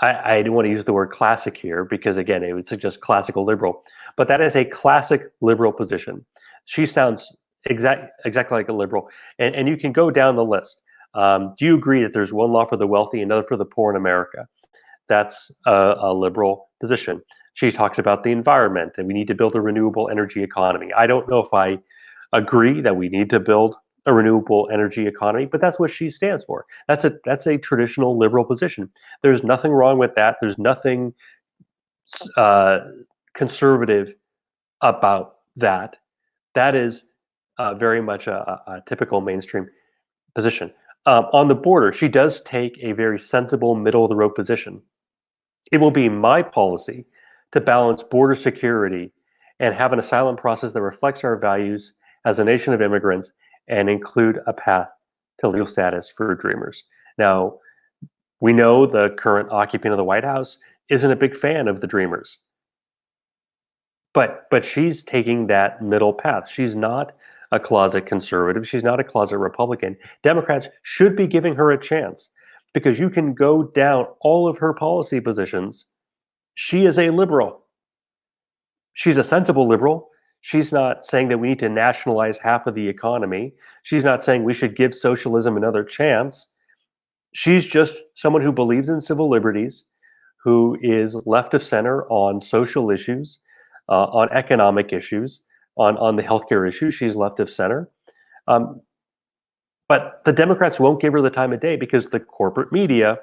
I don't want to use the word classic here because again, it would suggest classical liberal, but that is a classic liberal position. She sounds exactly like a liberal, and you can go down the list. Do you agree that there's one law for the wealthy, another for the poor in America? That's a liberal position. She talks about the environment and we need to build a renewable energy economy. I don't know if I agree that we need to build a renewable energy economy, but that's what she stands for. That's a traditional liberal position. There's nothing wrong with that. There's nothing conservative about that. That is very much a typical mainstream position. On the border, she does take a very sensible middle of the road position. It will be my policy to balance border security and have an asylum process that reflects our values as a nation of immigrants and include a path to legal status for dreamers. Now, We know the current occupant of the White House isn't a big fan of the Dreamers. But she's taking that middle path. She's not a closet conservative. She's not a closet Republican. Democrats should be giving her a chance because you can go down all of her policy positions. She is a liberal. She's a sensible liberal. She's not saying that we need to nationalize half of the economy. She's not saying we should give socialism another chance. She's just someone who believes in civil liberties, who is left of center on social issues, on economic issues, on the healthcare issue. She's left of center. Um, but the Democrats won't give her the time of day because the corporate media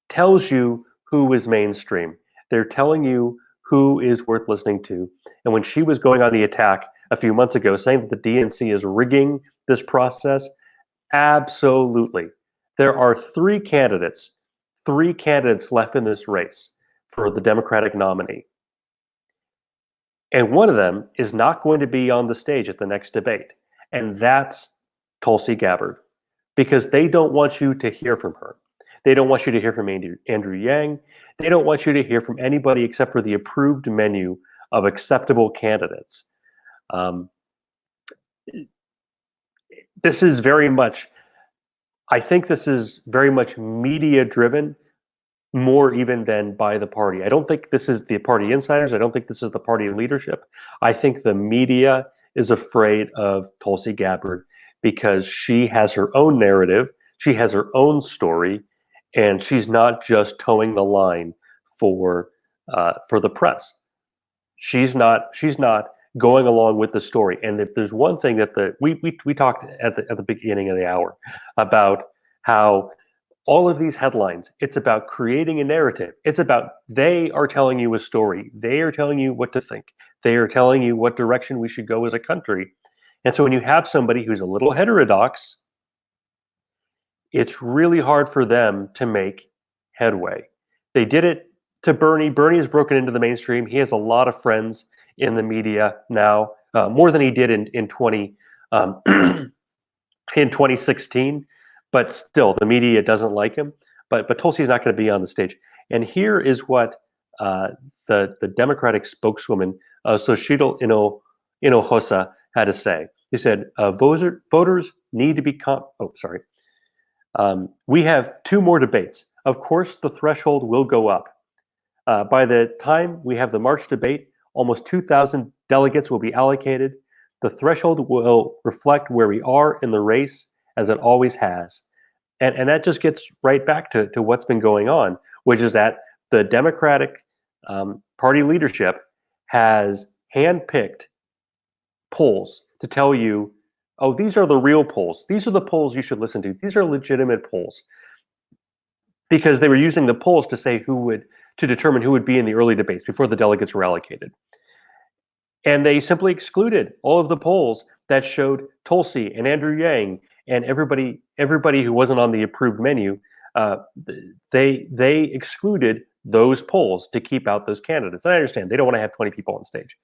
tells you who is mainstream. They're telling you who is worth listening to. And when she was going on the attack a few months ago, saying that the DNC is rigging this process, absolutely. There are three candidates left in this race for the Democratic nominee. And one of them is not going to be on the stage at the next debate. And that's Tulsi Gabbard, because they don't want you to hear from her. They don't want you to hear from Andrew Yang. They don't want you to hear from anybody except for the approved menu of acceptable candidates. This is very much, I think this is very much media driven, more even than by the party. I don't think this is the party insiders. I don't think this is the party leadership. I think the media is afraid of Tulsi Gabbard because she has her own narrative, she has her own story, and she's not just towing the line for the press. She's not going along with the story. And if there's one thing that we talked at the beginning of the hour about how all of these headlines, it's about creating a narrative. It's about they are telling you a story. They are telling you what to think. They are telling you what direction we should go as a country. And so when you have somebody who's a little heterodox, it's really hard for them to make headway. They did it to Bernie. Bernie has broken into the mainstream. He has a lot of friends in the media now, more than he did in 2016. But still, the media doesn't like him. But Tulsi's not going to be on the stage. And here is what the Democratic spokeswoman, Xochitl Hinojosa, had to say. He said, voters need to be we have two more debates. Of course, the threshold will go up. By the time we have the March debate, almost 2,000 delegates will be allocated. The threshold will reflect where we are in the race, as it always has. And that just gets right back to what's been going on, which is that the Democratic Party leadership has handpicked polls to tell you, oh, these are the real polls. These are the polls you should listen to. These are legitimate polls. Because they were using the polls to determine who would be in the early debates before the delegates were allocated. And they simply excluded all of the polls that showed Tulsi and Andrew Yang and everybody who wasn't on the approved menu. They excluded those polls to keep out those candidates. I understand they don't want to have 20 people on stage.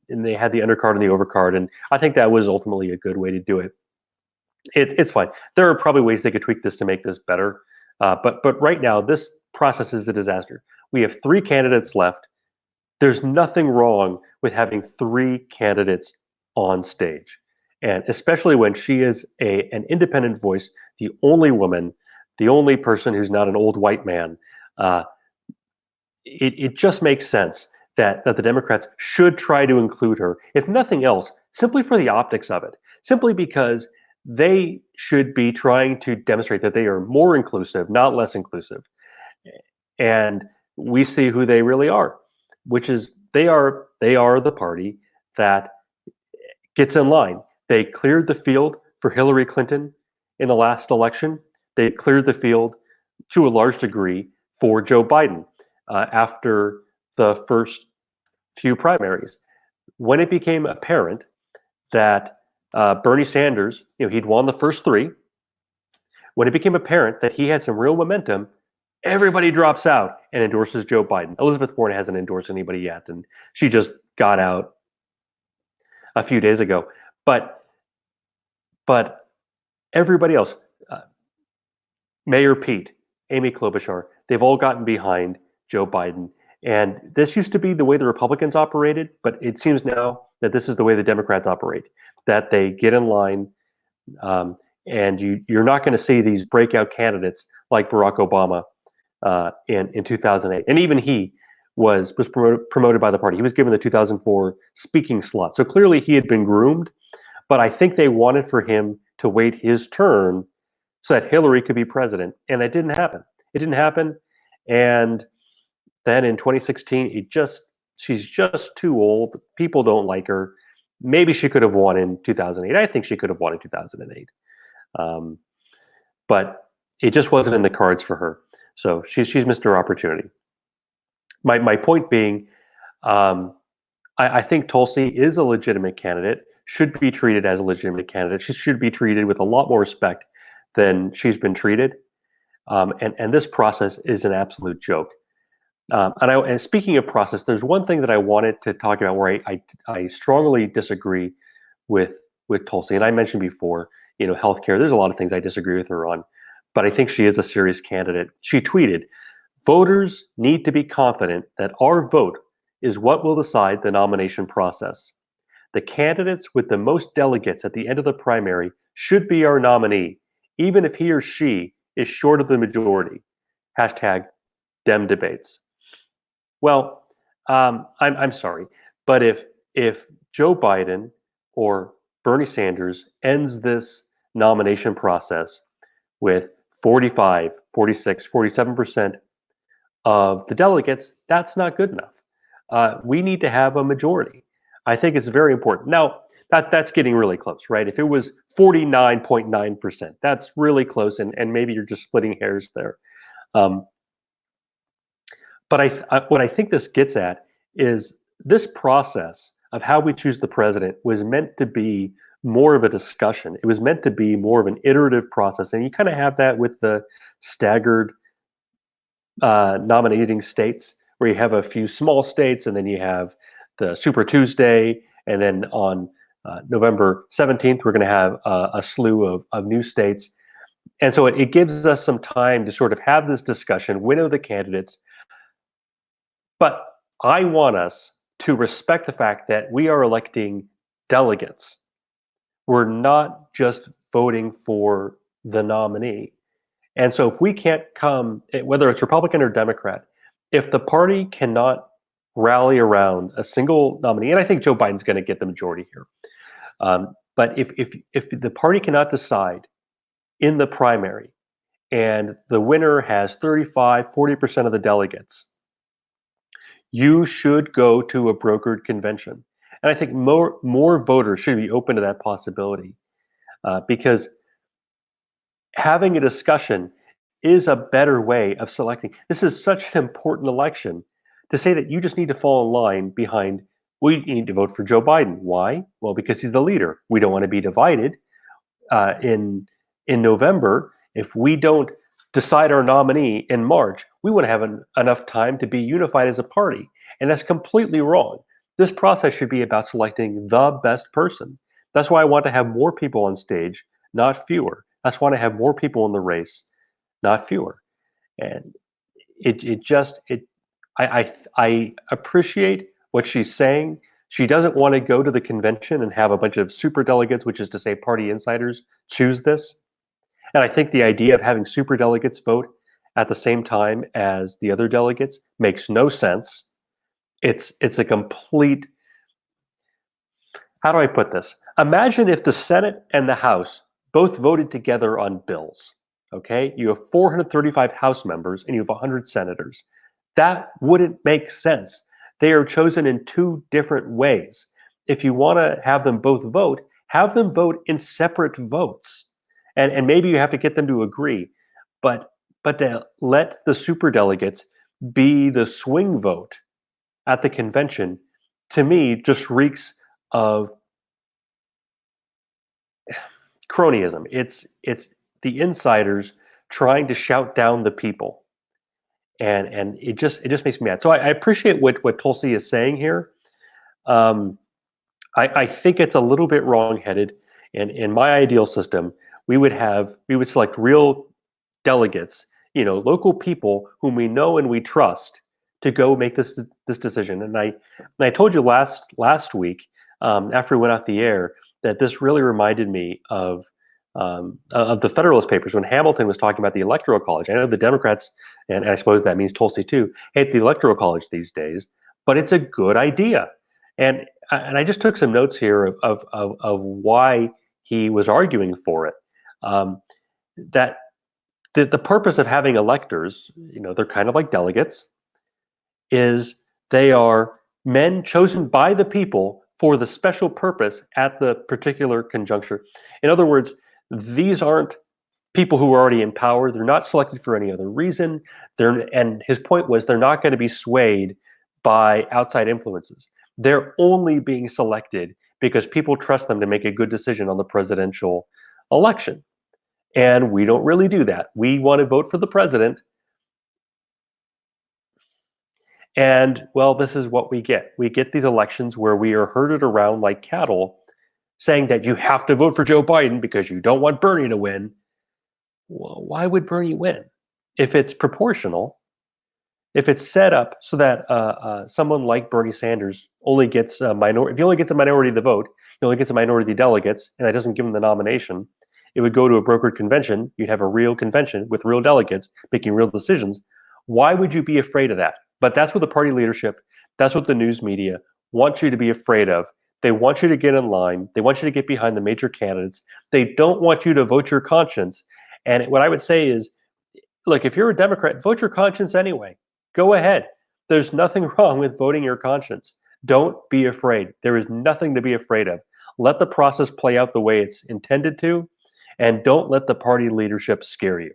And they had the undercard and the overcard, and I think that was ultimately a good way to do it. It's fine. There are probably ways they could tweak this to make this better, but right now this process is a disaster. We have three candidates left. There's nothing wrong with having three candidates on stage, and especially when she is an independent voice, the only woman, the only person who's not an old white man. It just makes sense that the Democrats should try to include her, if nothing else, simply for the optics of it, simply because they should be trying to demonstrate that they are more inclusive, not less inclusive. And we see who they really are, which is they are the party that gets in line. They cleared the field for Hillary Clinton in the last election. They cleared the field to a large degree for Joe Biden after the first few primaries. When it became apparent that Bernie Sanders, he'd won the first three. When it became apparent that he had some real momentum, everybody drops out and endorses Joe Biden. Elizabeth Warren hasn't endorsed anybody yet, and she just got out a few days ago. But everybody else, Mayor Pete Amy Klobuchar, they've all gotten behind Joe Biden. And this used to be the way the Republicans operated, but it seems now that this is the way the Democrats operate, that they get in line, and you're not going to see these breakout candidates like Barack Obama in 2008. And even he was promoted by the party. He was given the 2004 speaking slot. So clearly he had been groomed, but I think they wanted for him to wait his turn so that Hillary could be president. And that didn't happen. It didn't happen. And then in 2016, she's just too old. People don't like her. Maybe she could have won in 2008. I think she could have won in 2008. But it just wasn't in the cards for her. So she's missed her opportunity. My point being, I think Tulsi is a legitimate candidate, should be treated as a legitimate candidate. She should be treated with a lot more respect than she's been treated. And this process is an absolute joke. And speaking of process, there's one thing that I wanted to talk about where I strongly disagree with Tulsi. And I mentioned before, healthcare. There's a lot of things I disagree with her on, but I think she is a serious candidate. She tweeted, "Voters need to be confident that our vote is what will decide the nomination process. The candidates with the most delegates at the end of the primary should be our nominee, even if he or she is short of the majority. Hashtag Dem debates." Well, I'm sorry, but if Joe Biden or Bernie Sanders ends this nomination process with 45, 46, 47% of the delegates, that's not good enough. We need to have a majority. I think it's very important. Now, that's getting really close, right? If it was 49.9%, that's really close, and maybe you're just splitting hairs there. But what I think this gets at is this process of how we choose the president was meant to be more of a discussion. It was meant to be more of an iterative process. And you kind of have that with the staggered nominating states, where you have a few small states, and then you have the Super Tuesday. And then on November 17th, we're going to have a slew of new states. And so it gives us some time to sort of have this discussion, winnow the candidates. But I want us to respect the fact that we are electing delegates. We're not just voting for the nominee. And so if we can't come, whether it's Republican or Democrat, if the party cannot rally around a single nominee, and I think Joe Biden's going to get the majority here, but if the party cannot decide in the primary and the winner has 35, 40% of the delegates, you should go to a brokered convention. And I think more voters should be open to that possibility, because having a discussion is a better way of selecting. This is such an important election to say that you just need to fall in line behind, we need to vote for Joe Biden. Why? Well, because he's the leader. We don't want to be divided in November. If we don't decide our nominee in March, we want to have enough time to be unified as a party. And that's completely wrong. This process should be about selecting the best person. That's why I want to have more people on stage, not fewer. That's why I have more people in the race, not fewer. And I appreciate what she's saying. She doesn't want to go to the convention and have a bunch of super delegates, which is to say party insiders, choose this. And I think the idea of having super delegates vote at the same time as the other delegates makes no sense. It's a complete, how do I put this? Imagine if the Senate and the House both voted together on bills. Okay, you have 435 House members and you have 100 senators. That wouldn't make sense. They are chosen in two different ways. If you want to have them both vote, have them vote in separate votes. And maybe you have to get them to agree, but to let the superdelegates be the swing vote at the convention, to me, just reeks of cronyism. It's the insiders trying to shout down the people, and it just makes me mad. So I appreciate what Tulsi is saying here. I think it's a little bit wrong-headed. And in my ideal system, we would select real delegates local people whom we know and we trust to go make this decision. And I told you last week, after we went off the air, that this really reminded me of the Federalist Papers when Hamilton was talking about the Electoral College. I know the Democrats, and I suppose that means Tulsi too, hate the Electoral College these days, but it's a good idea. And I just took some notes here of why he was arguing for it. That the purpose of having electors, they're kind of like delegates, is they are men chosen by the people for the special purpose at the particular conjuncture. In other words, these aren't people who are already in power. They're not selected for any other reason. And his point was they're not going to be swayed by outside influences. They're only being selected because people trust them to make a good decision on the presidential election. And we don't really do that. We want to vote for the president. And well, this is what we get. We get these elections where we are herded around like cattle, saying that you have to vote for Joe Biden because you don't want Bernie to win. Well, why would Bernie win? If it's proportional, if it's set up so that someone like Bernie Sanders only gets a minority, if he only gets a minority of the vote, he only gets a minority of the delegates, and that doesn't give him the nomination, it would go to a brokered convention. You'd have a real convention with real delegates making real decisions. Why would you be afraid of that? But that's what the party leadership, that's what the news media want you to be afraid of. They want you to get in line. They want you to get behind the major candidates. They don't want you to vote your conscience. And what I would say is, look, if you're a Democrat, vote your conscience anyway. Go ahead. There's nothing wrong with voting your conscience. Don't be afraid. There is nothing to be afraid of. Let the process play out the way it's intended to, and don't let the party leadership scare you.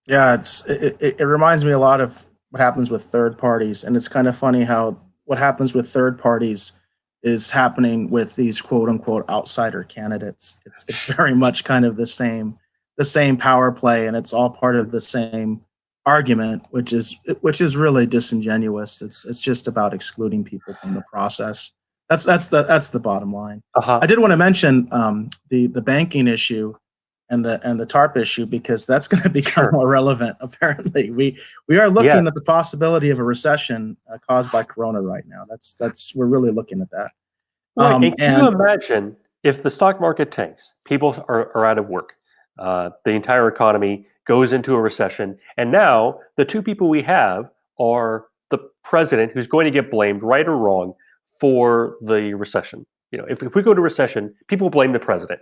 Yeah, it reminds me a lot of what happens with third parties, and it's kind of funny how what happens with third parties is happening with these quote unquote outsider candidates. It's very much kind of the same power play, and it's all part of the same argument, which is really disingenuous. It's just about excluding people from the process. That's the bottom line. I did want to mention the banking issue and the TARP issue, because that's going to become more relevant. Apparently, we are looking at the possibility of a recession caused by Corona right now. We're really looking at that. Right. And can you imagine if the stock market tanks, people are out of work, the entire economy goes into a recession, and now the two people we have are the president, who's going to get blamed, right or wrong, for the recession. If we go to recession, people blame the president,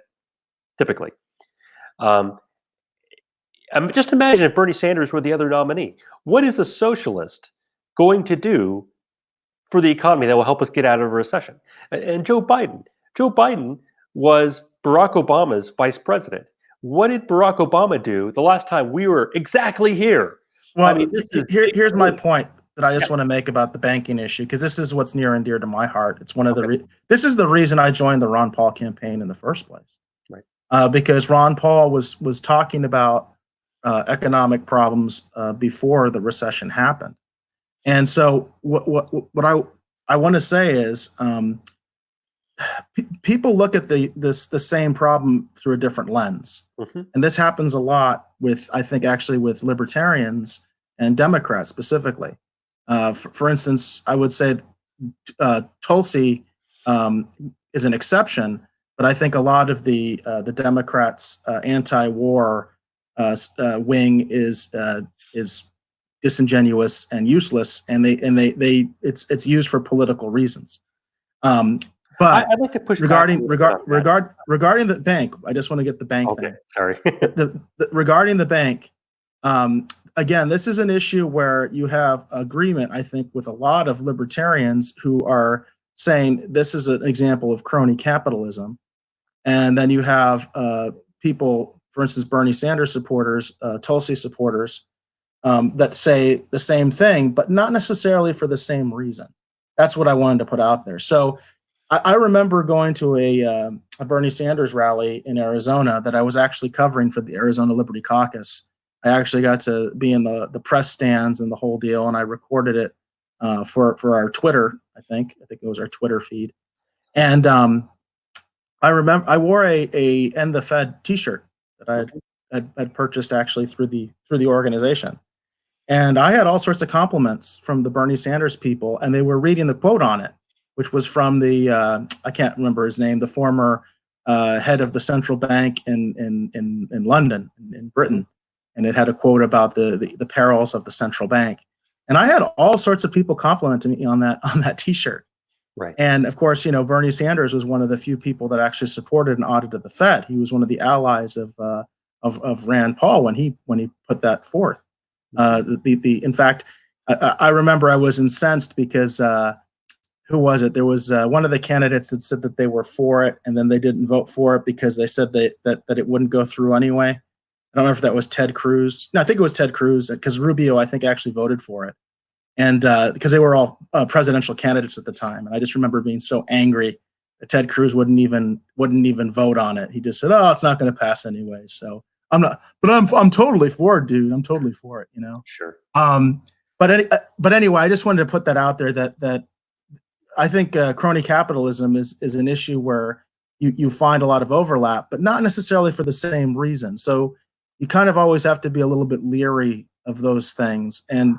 typically. Just imagine if Bernie Sanders were the other nominee. What is a socialist going to do for the economy that will help us get out of a recession? And Joe Biden was Barack Obama's vice president. What did Barack Obama do the last time we were exactly here? Well, here's my point that I just want to make about the banking issue, because this is what's near and dear to my heart. It's one of this is the reason I joined the Ron Paul campaign in the first place. Right. Because Ron Paul was talking about economic problems before the recession happened. And so what I want to say is people look at the same problem through a different lens. Mm-hmm. And this happens a lot I think actually with libertarians and Democrats specifically. For instance, I would say Tulsi is an exception, but I think a lot of the Democrats' anti-war wing is disingenuous and useless, and it's used for political reasons. But I'd like to push regarding the bank. I just want to get the bank thing. Sorry. Regarding the bank, again, this is an issue where you have agreement, I think, with a lot of libertarians who are saying this is an example of crony capitalism, and then you have people, for instance, Bernie Sanders supporters, Tulsi supporters, that say the same thing, but not necessarily for the same reason. That's what I wanted to put out there. So I remember going to a Bernie Sanders rally in Arizona that I was actually covering for the Arizona Liberty Caucus. I actually got to be in the press stands and the whole deal, and I recorded it for our Twitter. I think it was our Twitter feed. And I remember I wore a End the Fed T-shirt that I had had purchased actually through the organization. And I had all sorts of compliments from the Bernie Sanders people, and they were reading the quote on it, which was from the I can't remember his name, the former head of the central bank in London, in Britain, and it had a quote about the perils of the central bank. And I had all sorts of people complimenting me on that T-shirt. Right. And of course, Bernie Sanders was one of the few people that actually supported and audited the Fed. He was one of the allies of Rand Paul when he put that forth. In fact, I remember I was incensed because who was it? There was one of the candidates that said that they were for it, and then they didn't vote for it because they said that it wouldn't go through anyway. I don't remember if that was Ted Cruz. No, I think it was Ted Cruz, because Rubio, I think, actually voted for it, and because they were all presidential candidates at the time. And I just remember being so angry that Ted Cruz wouldn't even vote on it. He just said, "Oh, it's not going to pass anyway." So I'm not, but I'm totally for it, dude. I'm totally for it. Sure. But anyway, I just wanted to put that out there that I think crony capitalism is an issue where you find a lot of overlap, but not necessarily for the same reason. So you kind of always have to be a little bit leery of those things. And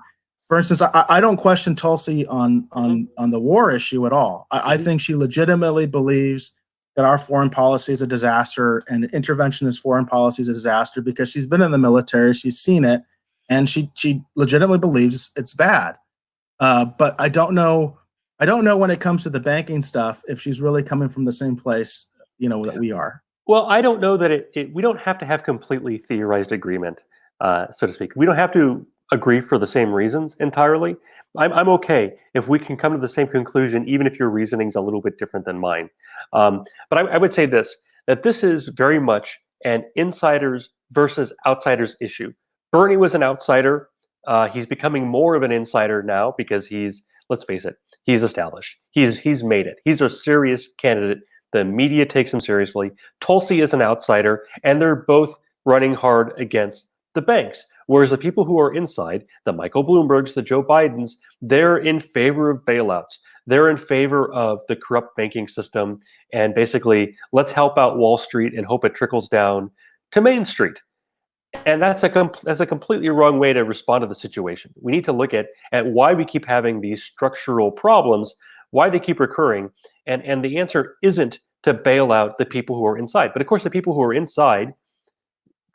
for instance, I don't question Tulsi on the war issue at all. I think she legitimately believes that our foreign policy is a disaster and interventionist foreign policy is a disaster because she's been in the military, she's seen it, and she legitimately believes it's bad. But I don't know when it comes to the banking stuff if she's really coming from the same place, that we are. Well, I don't know that we don't have to have completely theorized agreement, so to speak. We don't have to agree for the same reasons entirely. I'm okay if we can come to the same conclusion, even if your reasoning's a little bit different than mine. But I would say that this is very much an insiders versus outsiders issue. Bernie was an outsider. He's becoming more of an insider now because let's face it, he's established. He's made it. He's a serious candidate. The media takes him seriously. Tulsi is an outsider, and they're both running hard against the banks. Whereas the people who are inside, the Michael Bloombergs, the Joe Bidens, they're in favor of bailouts. They're in favor of the corrupt banking system, and basically, let's help out Wall Street and hope it trickles down to Main Street. And that's a completely wrong way to respond to the situation. We need to look at why we keep having these structural problems, why they keep recurring, and the answer isn't to bail out the people who are inside. But of course, the people who are inside,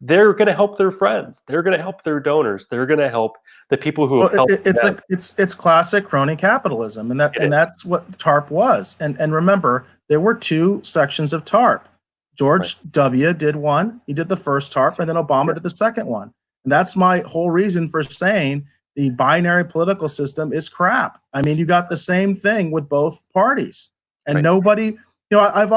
they're going to help their friends. They're going to help their donors. They're going to help the people who have helped them. It's classic crony capitalism, and that's what TARP was. And remember, there were two sections of TARP. George W. did one. He did the first TARP, and then Obama did the second one. And that's my whole reason for saying the binary political system is crap. I mean, you got the same thing with both parties, and nobody. I've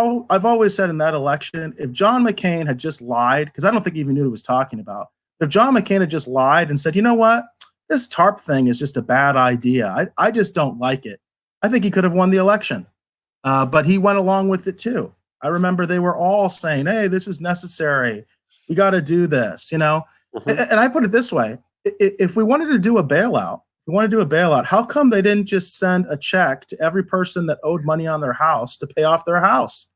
always said in that election, if John McCain had just lied, because I don't think he even knew what he was talking about. If John McCain had just lied and said, you know what, this TARP thing is just a bad idea. I just don't like it. I think he could have won the election, but he went along with it too. I remember they were all saying, hey, this is necessary. We got to do this, And I put it this way. If we wanted to do a bailout, how come they didn't just send a check to every person that owed money on their house to pay off their house?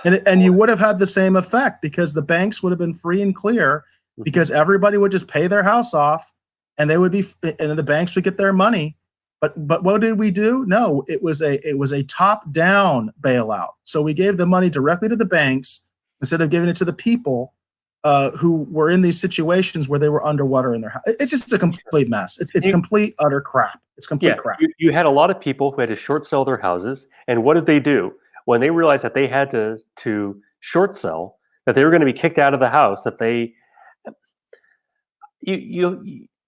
And you would have had the same effect because the banks would have been free and clear because everybody would just pay their house off and the banks would get their money. But what did we do? No, it was a top-down bailout. So we gave the money directly to the banks instead of giving it to the people who were in these situations where they were underwater in their house. It's just a complete mess. It's complete utter crap. It's complete crap. You had a lot of people who had to short sell their houses, and what did they do when they realized that they had to short sell, that they were going to be kicked out of the house? That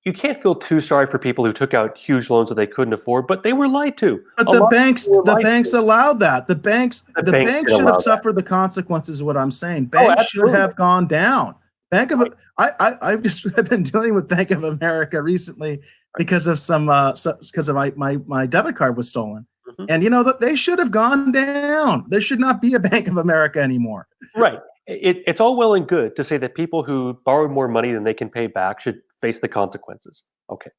you can't feel too sorry for people who took out huge loans that they couldn't afford, but they were lied to. But the banks allowed that. The banks should have suffered the consequences. Is what I'm saying. Banks should have gone down. I've been dealing with Bank of America recently because of my debit card was stolen, and that they should have gone down. There should not be a Bank of America anymore. Right. It's all well and good to say that people who borrowed more money than they can pay back should face the consequences. Okay.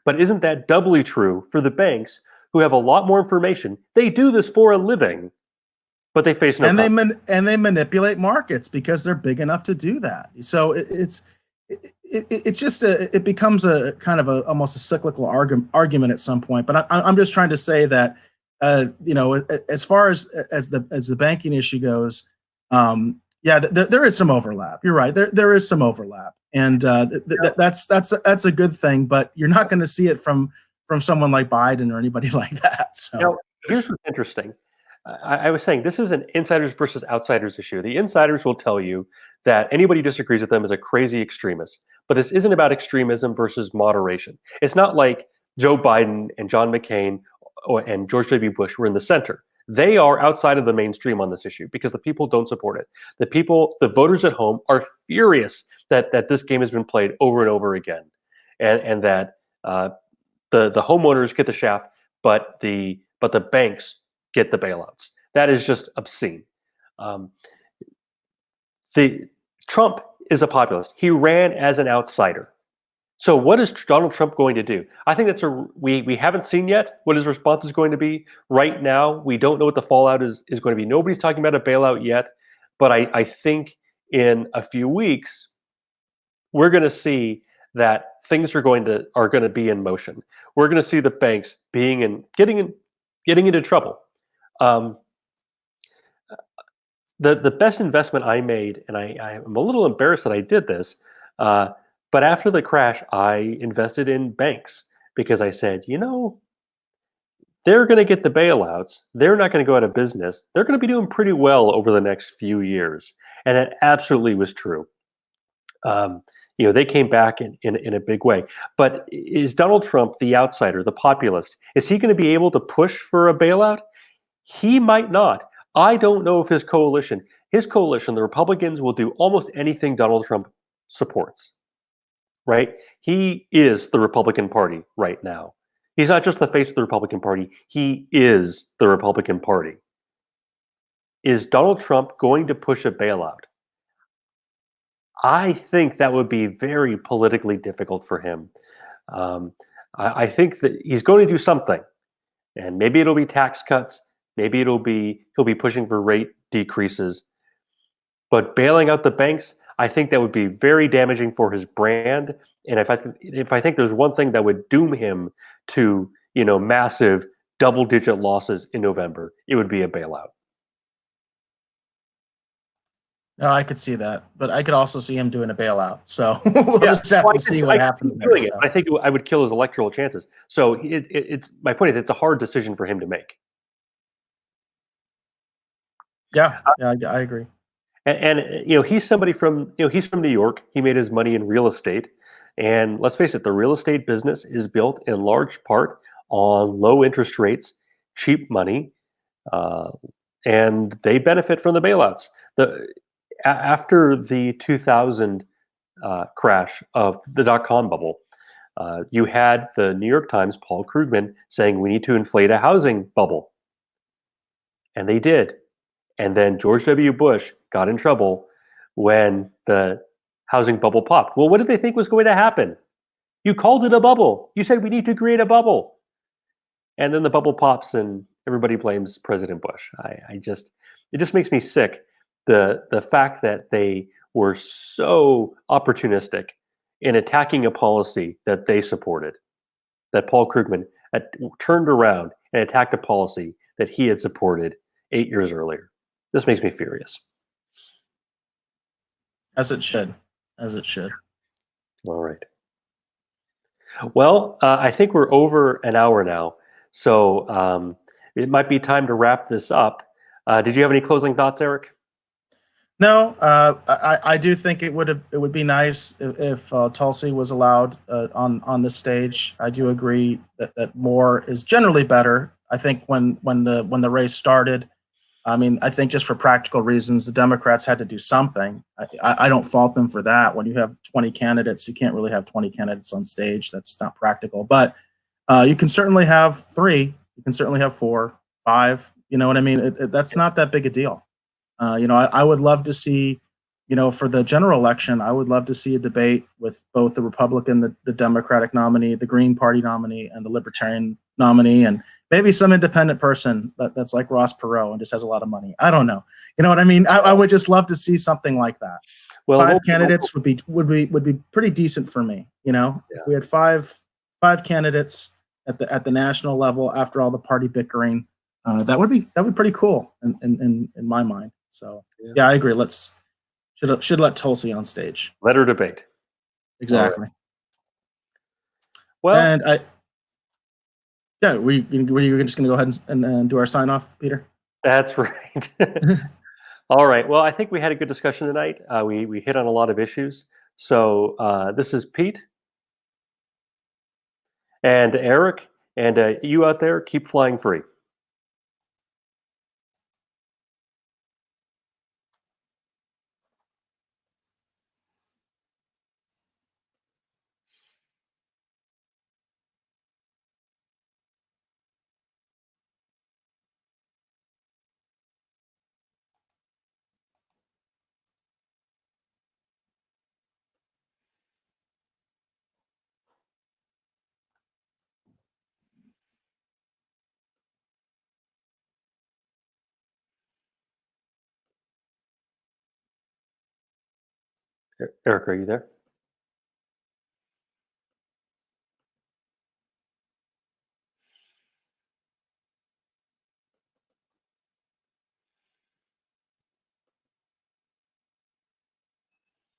But isn't that doubly true for the banks who have a lot more information? They do this for a living, but they face no. And they manipulate markets because they're big enough to do that. So it's just it becomes a kind of almost a cyclical argument at some point. But I'm just trying to say that as far as the banking issue goes, there is some overlap. You're right. There is some overlap, and that's a good thing. But you're not going to see it from someone like Biden or anybody like that. So here's what's interesting. I was saying this is an insiders versus outsiders issue. The insiders will tell you that anybody who disagrees with them is a crazy extremist. But this isn't about extremism versus moderation. It's not like Joe Biden and John McCain and George W. Bush were in the center. They are outside of the mainstream on this issue because the people don't support it. The voters at home are furious that this game has been played over and over again, and that the homeowners get the shaft, but the banks get the bailouts. That is just obscene. Trump is a populist. He ran as an outsider. So what is Donald Trump going to do? I think we haven't seen yet what his response is going to be. Right now, we don't know what the fallout is going to be. Nobody's talking about a bailout yet, but I think in a few weeks, we're going to see that things are going to be in motion. We're going to see the banks getting into trouble. The best investment I made, and I'm a little embarrassed that I did this, but after the crash, I invested in banks because I said, they're going to get the bailouts. They're not going to go out of business. They're going to be doing pretty well over the next few years. And it absolutely was true. They came back in a big way. But is Donald Trump, the outsider, the populist, is he going to be able to push for a bailout? He might not. I don't know if his coalition, the Republicans, will do almost anything Donald Trump supports. Right? He is the Republican Party right now. He's not just the face of the Republican Party. He is the Republican Party. Is Donald Trump going to push a bailout? I think that would be very politically difficult for him. I think that he's going to do something, and maybe it'll be tax cuts. Maybe he'll be pushing for rate decreases. But bailing out the banks, I think that would be very damaging for his brand. And if I think there's one thing that would doom him to massive double-digit losses in November, it would be a bailout. No, I could see that, but I could also see him doing a bailout. So we'll just have to see what happens there. I think I would kill his electoral chances. So it's my point is it's a hard decision for him to make. Yeah, I agree. And he's somebody from he's from New York. He made his money in real estate, and let's face it, the real estate business is built in large part on low interest rates, cheap money, and they benefit from the bailouts. After the 2000 crash of the dot-com bubble, you had the New York Times, Paul Krugman, saying we need to inflate a housing bubble, and they did. And then George W. Bush got in trouble when the housing bubble popped. Well, what did they think was going to happen? You called it a bubble. You said we need to create a bubble. And then the bubble pops and everybody blames President Bush. It just makes me sick. The fact that they were so opportunistic in attacking a policy that they supported, that Paul Krugman had turned around and attacked a policy that he had supported 8 years earlier. This makes me furious. As it should. All right. Well, I think we're over an hour now, so it might be time to wrap this up. Did you have any closing thoughts, Eric? No, I do think it would be nice if Tulsi was allowed on the stage. I do agree that more is generally better. I think when the race started, I think just for practical reasons, the Democrats had to do something. I don't fault them for that. When you have 20 candidates, you can't really have 20 candidates on stage. That's not practical. But you can certainly have 3. You can certainly have 4, 5. You know what I mean? That's not that big a deal. I would love to see, for the general election, I would love to see a debate with both the Republican, the Democratic nominee, the Green Party nominee, and the Libertarian nominee, and maybe some independent person that's like Ross Perot and just has a lot of money. I don't know. You know what I mean? I would just love to see something like that. Well, Five candidates would be pretty decent for me. You know, if we had five candidates at the national level after all the party bickering, that would be pretty cool in my mind. So yeah, I agree. Should let Tulsi on stage. Let her debate. Exactly. Right. Well, and were you just going to go ahead and do our sign off, Peter? That's right. All right. Well, I think we had a good discussion tonight. We hit on a lot of issues. So this is Pete and Eric, and you out there, keep flying free. Eric, are you there?